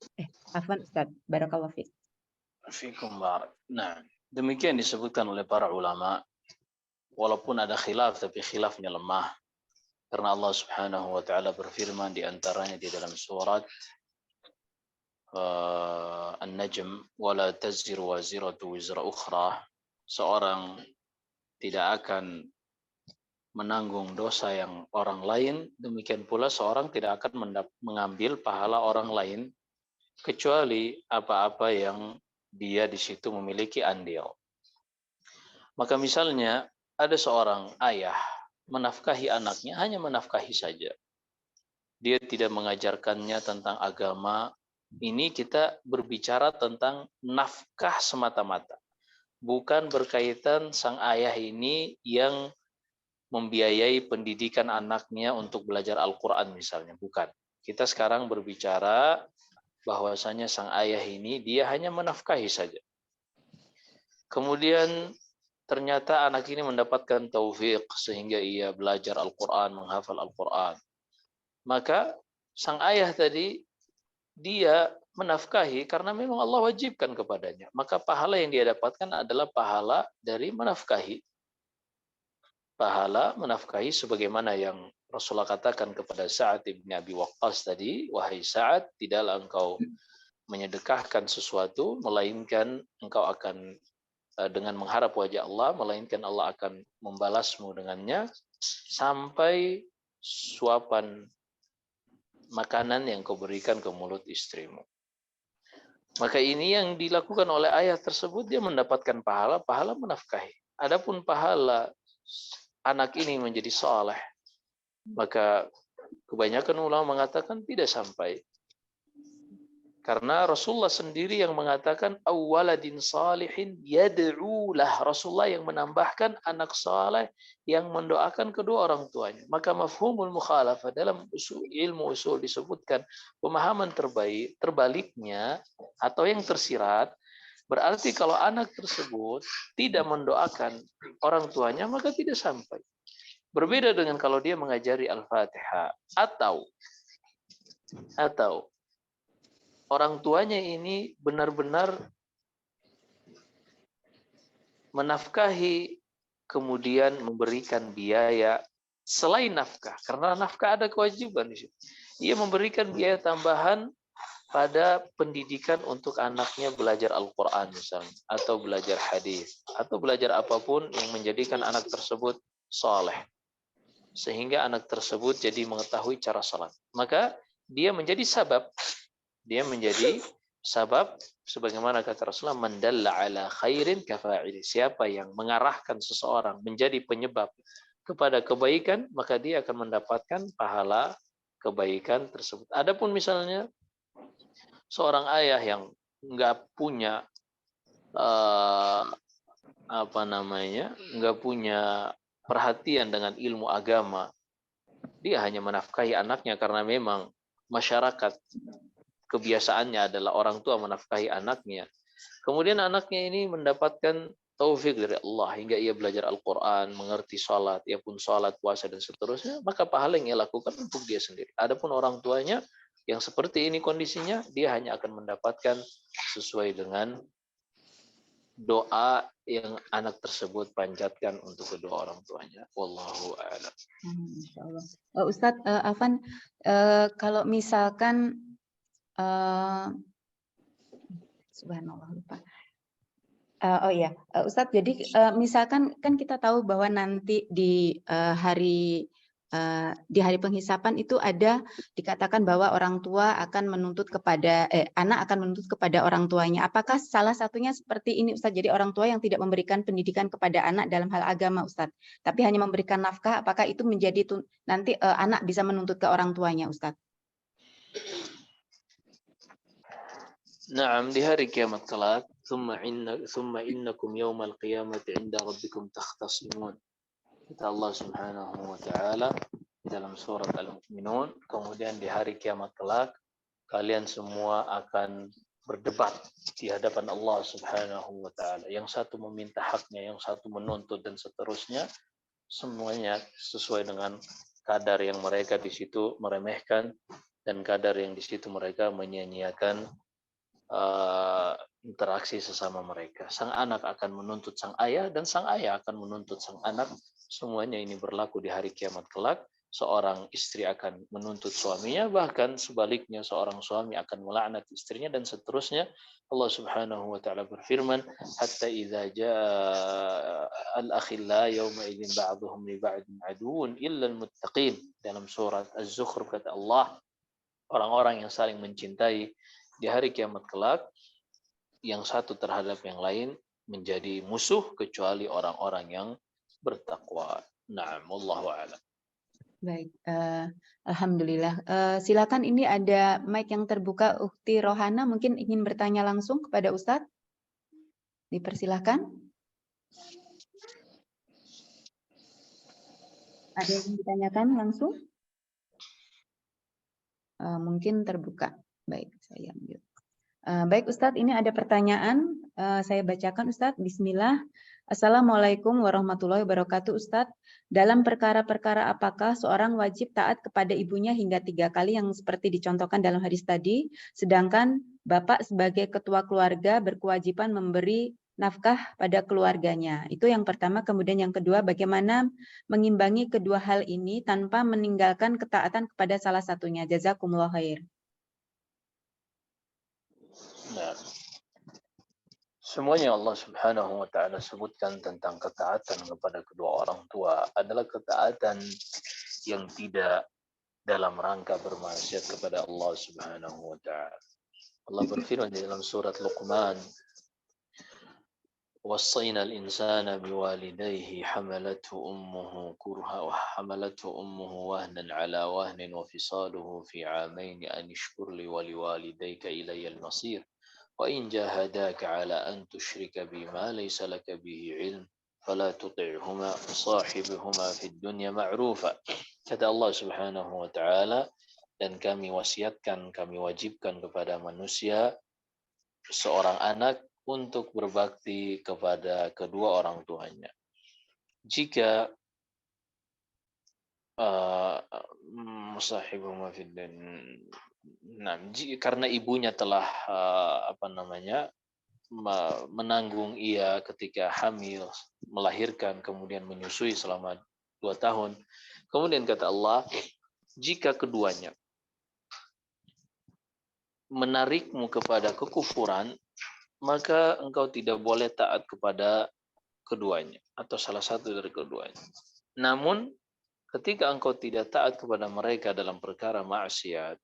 Afwan, Ustadz. Barakallahu fiik. Fiikum barak. Nah, demikian disebutkan oleh para ulama. Walaupun ada khilaf, tapi khilafnya lemah. Karena Allah Subhanahu wa taala berfirman di antaranya di dalam surat An-Najm, wala taziru waziratu wizra ukhra. Seorang tidak akan menanggung dosa yang orang lain, demikian pula seorang tidak akan mengambil pahala orang lain kecuali apa-apa yang dia di situ memiliki andil. Maka misalnya ada seorang ayah menafkahi anaknya, hanya menafkahi saja. Dia tidak mengajarkannya tentang agama. Ini kita berbicara tentang nafkah semata-mata. Bukan berkaitan sang ayah ini yang membiayai pendidikan anaknya untuk belajar Al-Quran misalnya. Bukan. Kita sekarang berbicara bahwasanya sang ayah ini dia hanya menafkahi saja. Kemudian ternyata anak ini mendapatkan taufik sehingga ia belajar Al-Quran, menghafal Al-Quran. Maka sang ayah tadi dia menafkahi karena memang Allah wajibkan kepadanya. Maka pahala yang dia dapatkan adalah pahala dari menafkahi. Pahala menafkahi sebagaimana yang Rasulullah katakan kepada Sa'ad bin Abi Waqqas tadi, wahai Sa'ad, tidaklah engkau menyedekahkan sesuatu, melainkan engkau akan dengan mengharap wajah Allah, melainkan Allah akan membalasmu dengannya sampai suapan makanan yang kau berikan ke mulut istrimu. Maka ini yang dilakukan oleh ayah tersebut, dia mendapatkan pahala menafkahi. Adapun pahala anak ini menjadi saleh, maka kebanyakan ulama mengatakan tidak sampai. Karena Rasulullah sendiri yang mengatakan awwaladin salihin yad'ulah. Rasulullah yang menambahkan anak saleh yang mendoakan kedua orang tuanya. Maka mafhumul mukhalafah dalam ilmu usul disebutkan pemahaman terbaliknya atau yang tersirat, berarti kalau anak tersebut tidak mendoakan orang tuanya maka tidak sampai. Berbeda dengan kalau dia mengajari Al-Fatihah atau orang tuanya ini benar-benar menafkahi kemudian memberikan biaya selain nafkah, karena nafkah ada kewajiban di situ. Ia memberikan biaya tambahan pada pendidikan untuk anaknya belajar Al-Quran misalnya, atau belajar hadis, atau belajar apapun yang menjadikan anak tersebut soleh, sehingga anak tersebut jadi mengetahui cara salat. Maka dia menjadi sabab sebagaimana kata Rasulullah, man dalla ala khairin kafa'ili. Siapa yang mengarahkan seseorang menjadi penyebab kepada kebaikan, maka dia akan mendapatkan pahala kebaikan tersebut. Adapun misalnya seorang ayah yang nggak punya nggak punya perhatian dengan ilmu agama, dia hanya menafkahi anaknya karena memang masyarakat kebiasaannya adalah orang tua menafkahi anaknya. Kemudian anaknya ini mendapatkan taufik dari Allah hingga ia belajar Al-Quran, mengerti sholat, ia pun sholat, puasa, dan seterusnya, maka pahala yang ia lakukan untuk dia sendiri. Adapun orang tuanya yang seperti ini kondisinya, dia hanya akan mendapatkan sesuai dengan doa yang anak tersebut panjatkan untuk kedua orang tuanya. Wallahu a'lam. Ustadz Afan, kalau misalkan subhanallah lupa. Ustadz, jadi misalkan kan kita tahu bahwa nanti di hari penghisapan itu ada dikatakan bahwa orang tua akan menuntut kepada anak akan menuntut kepada orang tuanya. Apakah salah satunya seperti ini, Ustadz? Jadi orang tua yang tidak memberikan pendidikan kepada anak dalam hal agama, Ustadz, tapi hanya memberikan nafkah, apakah itu menjadi nanti anak bisa menuntut ke orang tuanya, Ustadz? Naam, di hari kiamat kelak, thumma innakum yawmal qiyamati 'inda rabbikum takhtasimun. Kata Allah Subhanahu wa taala dalam surat Al-Mu'minun, kemudian di hari kiamat kelak kalian semua akan berdebat di hadapan Allah Subhanahu wa taala. Yang satu meminta haknya, yang satu menuntut, dan seterusnya. Semuanya sesuai dengan kadar yang mereka di situ meremehkan dan kadar yang di situ mereka menyia-nyiakan interaksi sesama mereka. Sang anak akan menuntut sang ayah dan sang ayah akan menuntut sang anak. Semuanya ini berlaku di hari kiamat kelak. Seorang istri akan menuntut suaminya, bahkan sebaliknya seorang suami akan melaknat istrinya, dan seterusnya. Allah Subhanahu wa taala berfirman, hatta idza jaa al-akhilla yawma idzin ba'dhum li ba'din aduwwun illa al-muttaqin. Dalam surat Az-Zukhruf kata Allah, orang-orang yang saling mencintai di hari kiamat kelak, yang satu terhadap yang lain menjadi musuh kecuali orang-orang yang bertakwa. Na'am, wallahu a'lam. Baik, alhamdulillah. Silakan, ini ada mic yang terbuka, Ukhti Rohana mungkin ingin bertanya langsung kepada Ustadz. Dipersilahkan. Ada yang ditanyakan langsung? Mungkin terbuka. Baik, saya ambil. Baik Ustadz, ini ada pertanyaan. Saya bacakan Ustadz. Bismillah. Assalamualaikum warahmatullahi wabarakatuh Ustadz. Dalam perkara-perkara apakah seorang wajib taat kepada ibunya hingga 3 kali yang seperti dicontohkan dalam hadis tadi, sedangkan bapak sebagai ketua keluarga berkewajiban memberi nafkah pada keluarganya? Itu yang pertama. Kemudian yang kedua, bagaimana mengimbangi kedua hal ini tanpa meninggalkan ketaatan kepada salah satunya? Jazakumullah khair. Nah, semuanya Allah Subhanahu wa taala sebutkan tentang ketaatan kepada kedua orang tua adalah ketaatan yang tidak dalam rangka bermaksiat kepada Allah Subhanahu wa taala. Allah berfirman di dalam surat Luqman, وصينا الإنسان بوالديه حملته أمه كرها وحملته أمه وهنا على وهن وفصاله في عامين أن اشكر لي ولوالديك إلي المصير وإن جاهداك على أن تشرك بي ما ليس لك به علم فلا تطعهما وصاحبهما في الدنيا معروفا. Kata Allah Subhanahu wa taala, dan kami wasiatkan, kami wajibkan kepada manusia seorang anak untuk berbakti kepada kedua orang tuanya. Jika karena ibunya telah menanggung ia ketika hamil, melahirkan, kemudian menyusui selama 2 tahun. Kemudian kata Allah, jika keduanya menarikmu kepada kekufuran, maka engkau tidak boleh taat kepada keduanya atau salah satu dari keduanya. Namun ketika engkau tidak taat kepada mereka dalam perkara maksiat,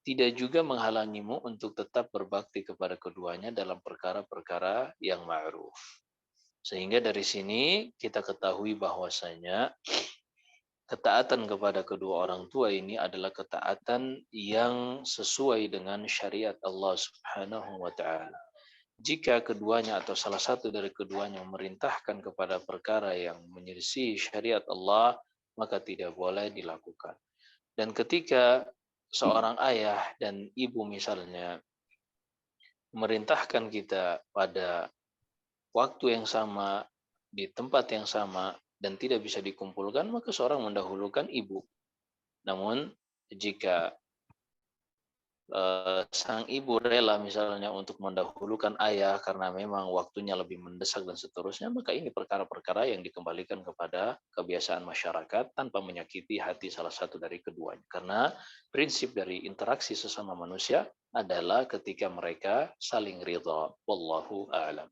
tidak juga menghalangimu untuk tetap berbakti kepada keduanya dalam perkara-perkara yang ma'ruf. Sehingga dari sini kita ketahui bahwasanya ketaatan kepada kedua orang tua ini adalah ketaatan yang sesuai dengan syariat Allah Subhanahu wa taala. Jika keduanya atau salah satu dari keduanya memerintahkan kepada perkara yang menyelisih syariat Allah, maka tidak boleh dilakukan. Dan ketika seorang ayah dan ibu misalnya memerintahkan kita pada waktu yang sama, di tempat yang sama, dan tidak bisa dikumpulkan, maka seorang mendahulukan ibu. Namun jika sang ibu rela misalnya untuk mendahulukan ayah karena memang waktunya lebih mendesak dan seterusnya, maka ini perkara-perkara yang dikembalikan kepada kebiasaan masyarakat tanpa menyakiti hati salah satu dari keduanya. Karena prinsip dari interaksi sesama manusia adalah ketika mereka saling ridha. Wallahu a'lam.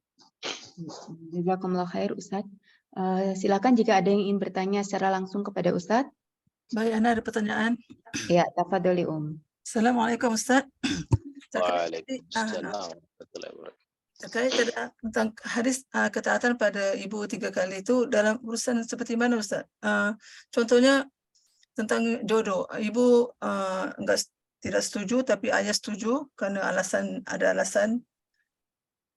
Jazakumullah khair Ustaz. Silakan jika ada yang ingin bertanya secara langsung kepada Ustaz. Baik, Ana ada pertanyaan. Ya, tafadholi Assalamualaikum Ustaz. Waalaikumsalam. Terkait tentang hadis ketaatan pada ibu 3 kali itu dalam urusan seperti mana Ustaz? Contohnya tentang jodoh. Ibu tidak setuju tapi ayah setuju karena ada alasan.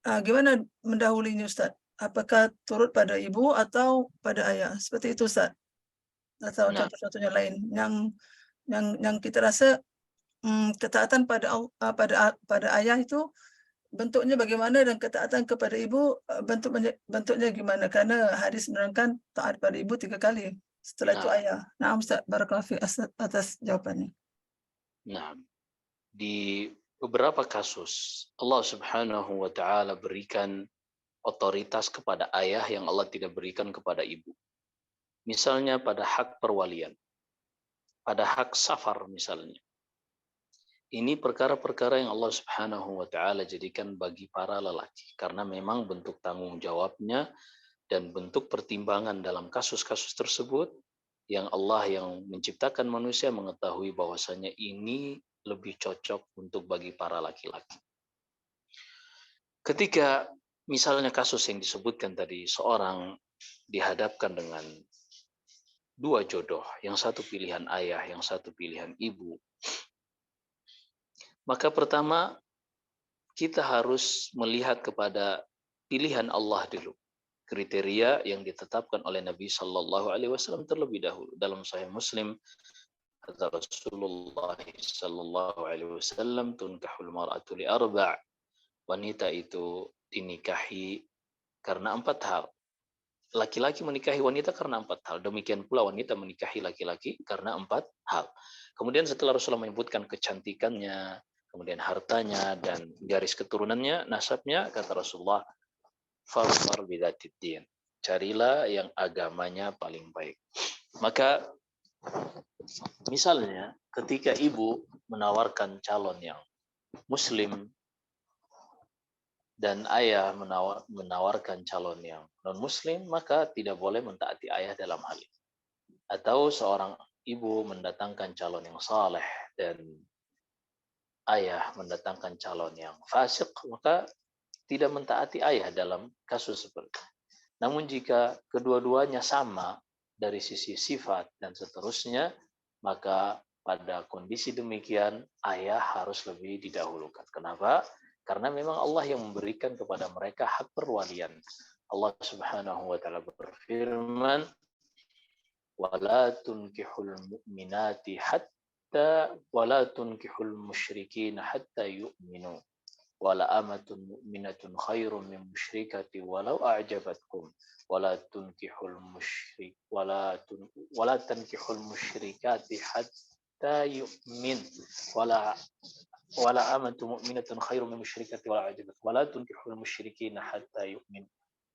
Gimana mendahulunya Ustaz? Apakah turut pada ibu atau pada ayah? Seperti itu Ustaz. Atau contoh-contohnya lain yang kita rasa ketaatan pada ayah itu bentuknya bagaimana dan ketaatan kepada ibu bentuknya gimana? Karena hadis menerangkan taat pada ibu 3 kali. Setelah itu ayah. Nah, Ustaz, barakallahu fiik atas jawabannya. Nah, di beberapa kasus Allah Subhanahu wa taala berikan otoritas kepada ayah yang Allah tidak berikan kepada ibu. Misalnya pada hak perwalian, pada hak safar misalnya. Ini perkara-perkara yang Allah Subhanahu wa taala jadikan bagi para lelaki karena memang bentuk tanggung jawabnya dan bentuk pertimbangan dalam kasus-kasus tersebut yang Allah yang menciptakan manusia mengetahui bahwasanya ini lebih cocok untuk bagi para laki-laki. Ketika misalnya kasus yang disebutkan tadi, seorang dihadapkan dengan 2 jodoh, yang satu pilihan ayah, yang satu pilihan ibu. Maka pertama, kita harus melihat kepada pilihan Allah dulu. Kriteria yang ditetapkan oleh Nabi Sallallahu Alaihi Wasallam terlebih dahulu. Dalam Sahih Muslim, kata Rasulullah Sallallahu Alaihi Wasallam, tunkahul mar'atu li arba'. Wanita itu dinikahi karena 4 hal. Laki-laki menikahi wanita karena 4 hal. Demikian pula wanita menikahi laki-laki karena 4 hal. Kemudian setelah Rasulullah menyebutkan kecantikannya, kemudian hartanya dan garis keturunannya, nasabnya, kata Rasulullah, farfar bidzatid din. Carilah yang agamanya paling baik. Maka misalnya ketika ibu menawarkan calon yang muslim dan ayah menawarkan calon yang non-muslim, maka tidak boleh mentaati ayah dalam hal ini. Atau seorang ibu mendatangkan calon yang saleh dan ayah mendatangkan calon yang fasik, maka tidak mentaati ayah dalam kasus seperti itu. Namun jika kedua-duanya sama dari sisi sifat dan seterusnya, maka pada kondisi demikian ayah harus lebih didahulukan. Kenapa? Karena memang Allah yang memberikan kepada mereka hak perwalian. Allah Subhanahu wa taala berfirman, "Wala tunkihul mu'minati hatta wala tunkihul musyrikin hatta yu'minu. Wala amatun mu'minatun khairun min musyrikati walau a'jabatkum. Wala tunkihul musyrikati hatta yu'min. wala amatu mu'minatun khairum min musyrikati wala ajabat wala tunkihul musyrikina hatta yu'min.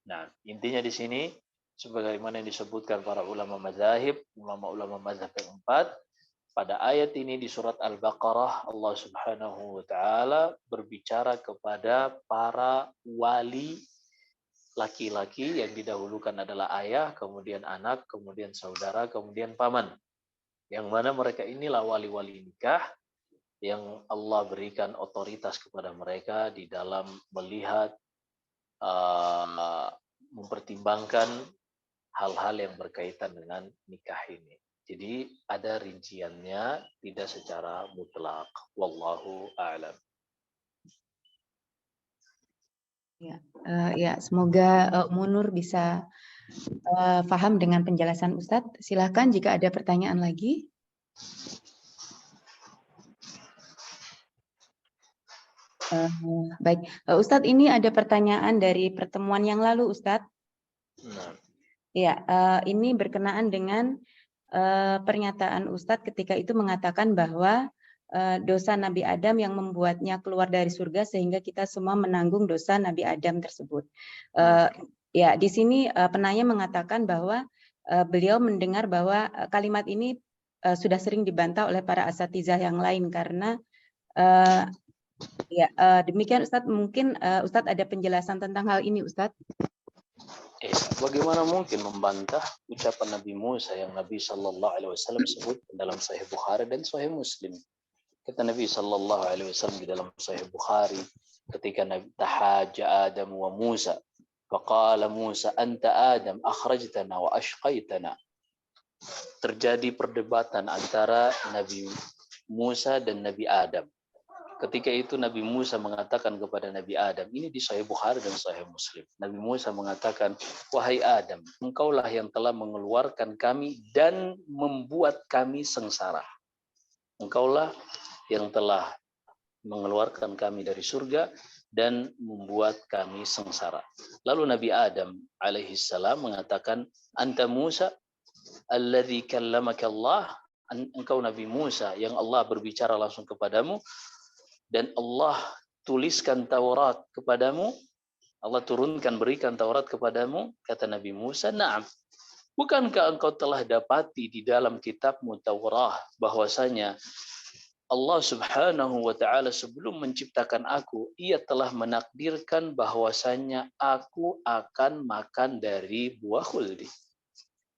Nah, intinya di sini sebagaimana yang disebutkan para ulama mazhab, ulama-ulama mazhab yang empat, pada ayat ini di surat Al-Baqarah Allah Subhanahu wa taala berbicara kepada para wali laki-laki yang didahulukan adalah ayah, kemudian anak, kemudian saudara, kemudian paman. Yang mana mereka inilah wali-wali nikah yang Allah berikan otoritas kepada mereka di dalam melihat, mempertimbangkan hal-hal yang berkaitan dengan nikah ini. Jadi ada rinciannya, tidak secara mutlak. Wallahu a'lam. Ya, semoga Munur bisa paham dengan penjelasan Ustadz. Silakan jika ada pertanyaan lagi. Baik, Ustadz, ini ada pertanyaan dari pertemuan yang lalu, Ustadz. Ya, ini berkenaan dengan pernyataan Ustadz ketika itu mengatakan bahwa dosa Nabi Adam yang membuatnya keluar dari surga sehingga kita semua menanggung dosa Nabi Adam tersebut. Ya, di sini penanya mengatakan bahwa beliau mendengar bahwa kalimat ini sudah sering dibantah oleh para asatizah yang lain karena ya, demikian Ustadz, mungkin Ustadz ada penjelasan tentang hal ini, Ustadz. Bagaimana mungkin membantah ucapan Nabi Musa yang Nabi Shallallahu Alaihi Wasallam sebut dalam Sahih Bukhari dan Sahih Muslim. Kata Nabi Shallallahu Alaihi Wasallam di dalam Sahih Bukhari, ketika Nabi tahaja Adam wa Musa, faqala Musa anta Adam akhrajtana wa ashqaitana. Terjadi perdebatan antara Nabi Musa dan Nabi Adam. Ketika itu Nabi Musa mengatakan kepada Nabi Adam, ini di Sahih Bukhari dan Sahih Muslim. Nabi Musa mengatakan, wahai Adam, engkaulah yang telah mengeluarkan kami dan membuat kami sengsara. Engkaulah yang telah mengeluarkan kami dari surga dan membuat kami sengsara. Lalu Nabi Adam alaihissalam mengatakan, anta Musa alladzi kallamaka Allah, engkau Nabi Musa yang Allah berbicara langsung kepadamu dan Allah tuliskan Taurat kepadamu, Allah turunkan berikan Taurat kepadamu. Kata Nabi Musa, na'am. Bukankah engkau telah dapati di dalam kitabmu Taurat bahwasanya Allah Subhanahu wa taala sebelum menciptakan aku, ia telah menakdirkan bahwasanya aku akan makan dari buah khuldi.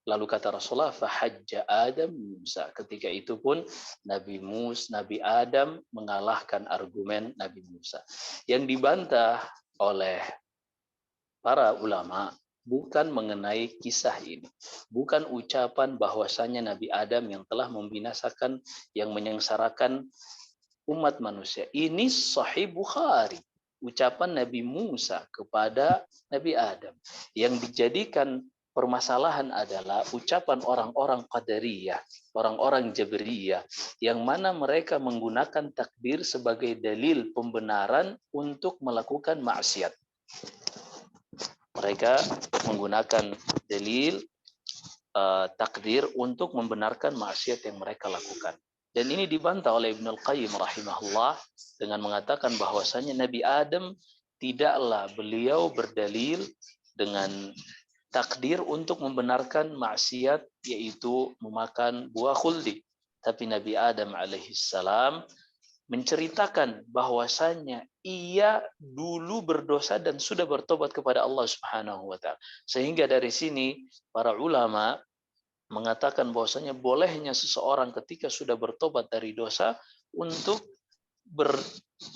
Lalu kata Rasulullah, fahajja Adam Musa. Ketika itu pun Nabi Adam mengalahkan argumen Nabi Musa. Yang dibantah oleh para ulama bukan mengenai kisah ini. Bukan ucapan bahwasanya Nabi Adam yang telah membinasakan, yang menyengsarakan umat manusia. Ini Sahih Bukhari. Ucapan Nabi Musa kepada Nabi Adam. Yang dijadikan permasalahan adalah ucapan orang-orang Qadariyah, orang-orang Jabriyah, yang mana mereka menggunakan takdir sebagai dalil pembenaran untuk melakukan maksiat. Mereka menggunakan dalil takdir untuk membenarkan maksiat yang mereka lakukan. Dan ini dibantah oleh Ibnu Al-Qayyim rahimahullah dengan mengatakan bahwasanya Nabi Adam tidaklah beliau berdalil dengan takdir untuk membenarkan maksiat, yaitu memakan buah khuldi. Tapi Nabi Adam alaihissalam menceritakan bahwasanya ia dulu berdosa dan sudah bertobat kepada Allah Subhanahu wa taala. Sehingga dari sini para ulama mengatakan bahwasanya bolehnya seseorang ketika sudah bertobat dari dosa untuk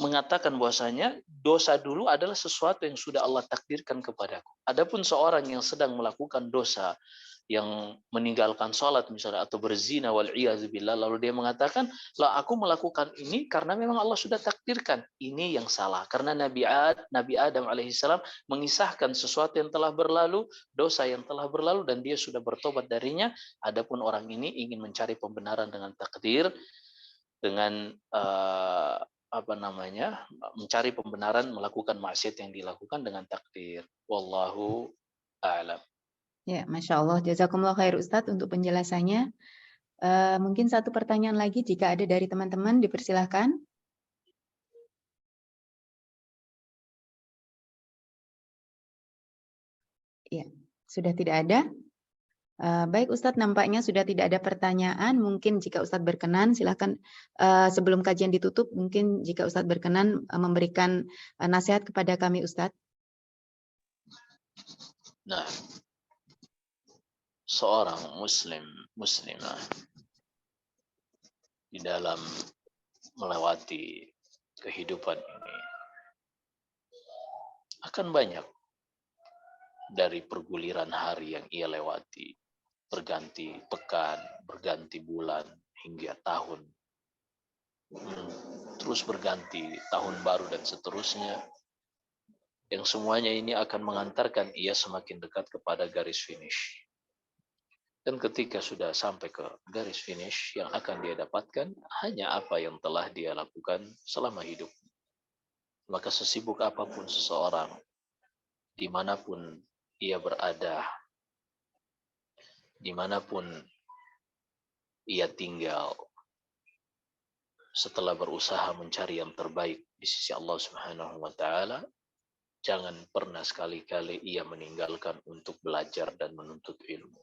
mengatakan bahwasanya dosa dulu adalah sesuatu yang sudah Allah takdirkan kepadaku. Adapun seorang yang sedang melakukan dosa, yang meninggalkan sholat misalnya atau berzina wal'iyadzubillah, lalu dia mengatakan, lah aku melakukan ini karena memang Allah sudah takdirkan. Ini yang salah. Karena Nabi Adam alaihissalam mengisahkan sesuatu yang telah berlalu, dosa yang telah berlalu, dan dia sudah bertobat darinya. Adapun orang ini ingin mencari pembenaran dengan takdir, dengan mencari pembenaran melakukan maksiat yang dilakukan dengan takdir. Wallahu a'lam. Ya, Masya Allah. Jazakumullah khair Ustadz untuk penjelasannya. Mungkin satu pertanyaan lagi jika ada dari teman-teman, dipersilahkan. Ya, sudah tidak ada. Baik Ustadz, nampaknya sudah tidak ada pertanyaan. Mungkin jika Ustadz berkenan, silakan sebelum kajian ditutup, mungkin jika Ustadz berkenan memberikan nasihat kepada kami Ustadz. Nah, seorang muslimah di dalam melewati kehidupan ini akan banyak dari perguliran hari yang ia lewati, berganti pekan, berganti bulan, hingga tahun. Terus berganti tahun baru dan seterusnya. Yang semuanya ini akan mengantarkan ia semakin dekat kepada garis finish. Dan ketika sudah sampai ke garis finish, yang akan dia dapatkan hanya apa yang telah dia lakukan selama hidup. Maka sesibuk apapun seseorang, dimanapun ia berada, dimanapun ia tinggal, setelah berusaha mencari yang terbaik di sisi Allah Subhanahu wa Ta'ala, jangan pernah sekali-kali ia meninggalkan untuk belajar dan menuntut ilmu.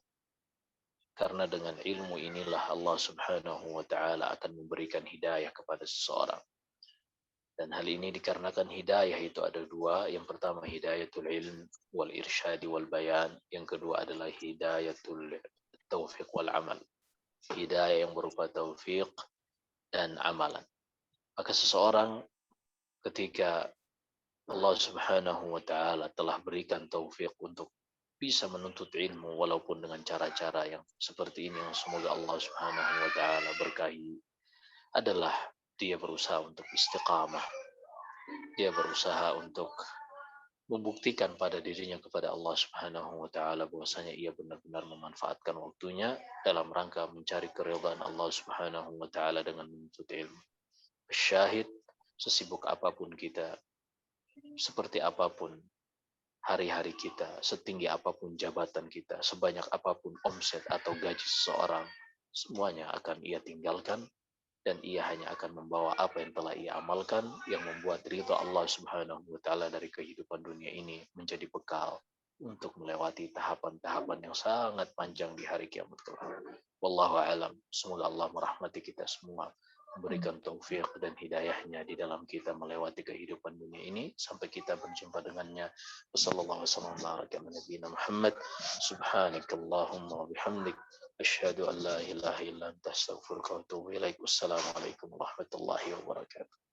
Karena dengan ilmu inilah Allah Subhanahu wa Ta'ala akan memberikan hidayah kepada seseorang. Dan hal ini dikarenakan hidayah itu ada dua. Yang pertama hidayatul ilm wal irsyadi wal bayan. Yang kedua adalah hidayatul taufiq wal amal. Hidayah yang berupa taufiq dan amalan. Maka seseorang ketika Allah Subhanahu wa Ta'ala telah berikan taufik untuk bisa menuntut ilmu walaupun dengan cara-cara yang seperti ini, yang semoga Allah Subhanahu wa Ta'ala berkahi, adalah dia berusaha untuk istiqamah. Dia berusaha untuk membuktikan pada dirinya kepada Allah Subhanahu wa Ta'ala bahwasanya ia benar-benar memanfaatkan waktunya dalam rangka mencari keridhaan Allah Subhanahu wa Ta'ala dengan menuntut ilmu. Syahid, sesibuk apapun kita, seperti apapun hari-hari kita, setinggi apapun jabatan kita, sebanyak apapun omset atau gaji seseorang, semuanya akan ia tinggalkan dan ia hanya akan membawa apa yang telah ia amalkan yang membuat ridha Allah Subhanahu wa Ta'ala dari kehidupan dunia ini menjadi bekal untuk melewati tahapan-tahapan yang sangat panjang di hari kiamat kelak. Wallahu a'lam. Semoga Allah merahmati kita semua, memberikan taufik dan hidayahnya di dalam kita melewati kehidupan dunia ini sampai kita berjumpa dengannya. Wassallallahu wasallam ala nabiyina Muhammad. Subhanakallahumma wa bihamdik asyhadu an la ilaha illa anta astaghfiruka wa atubu ilaik. Wassalamualaikum warahmatullahi wabarakatuh.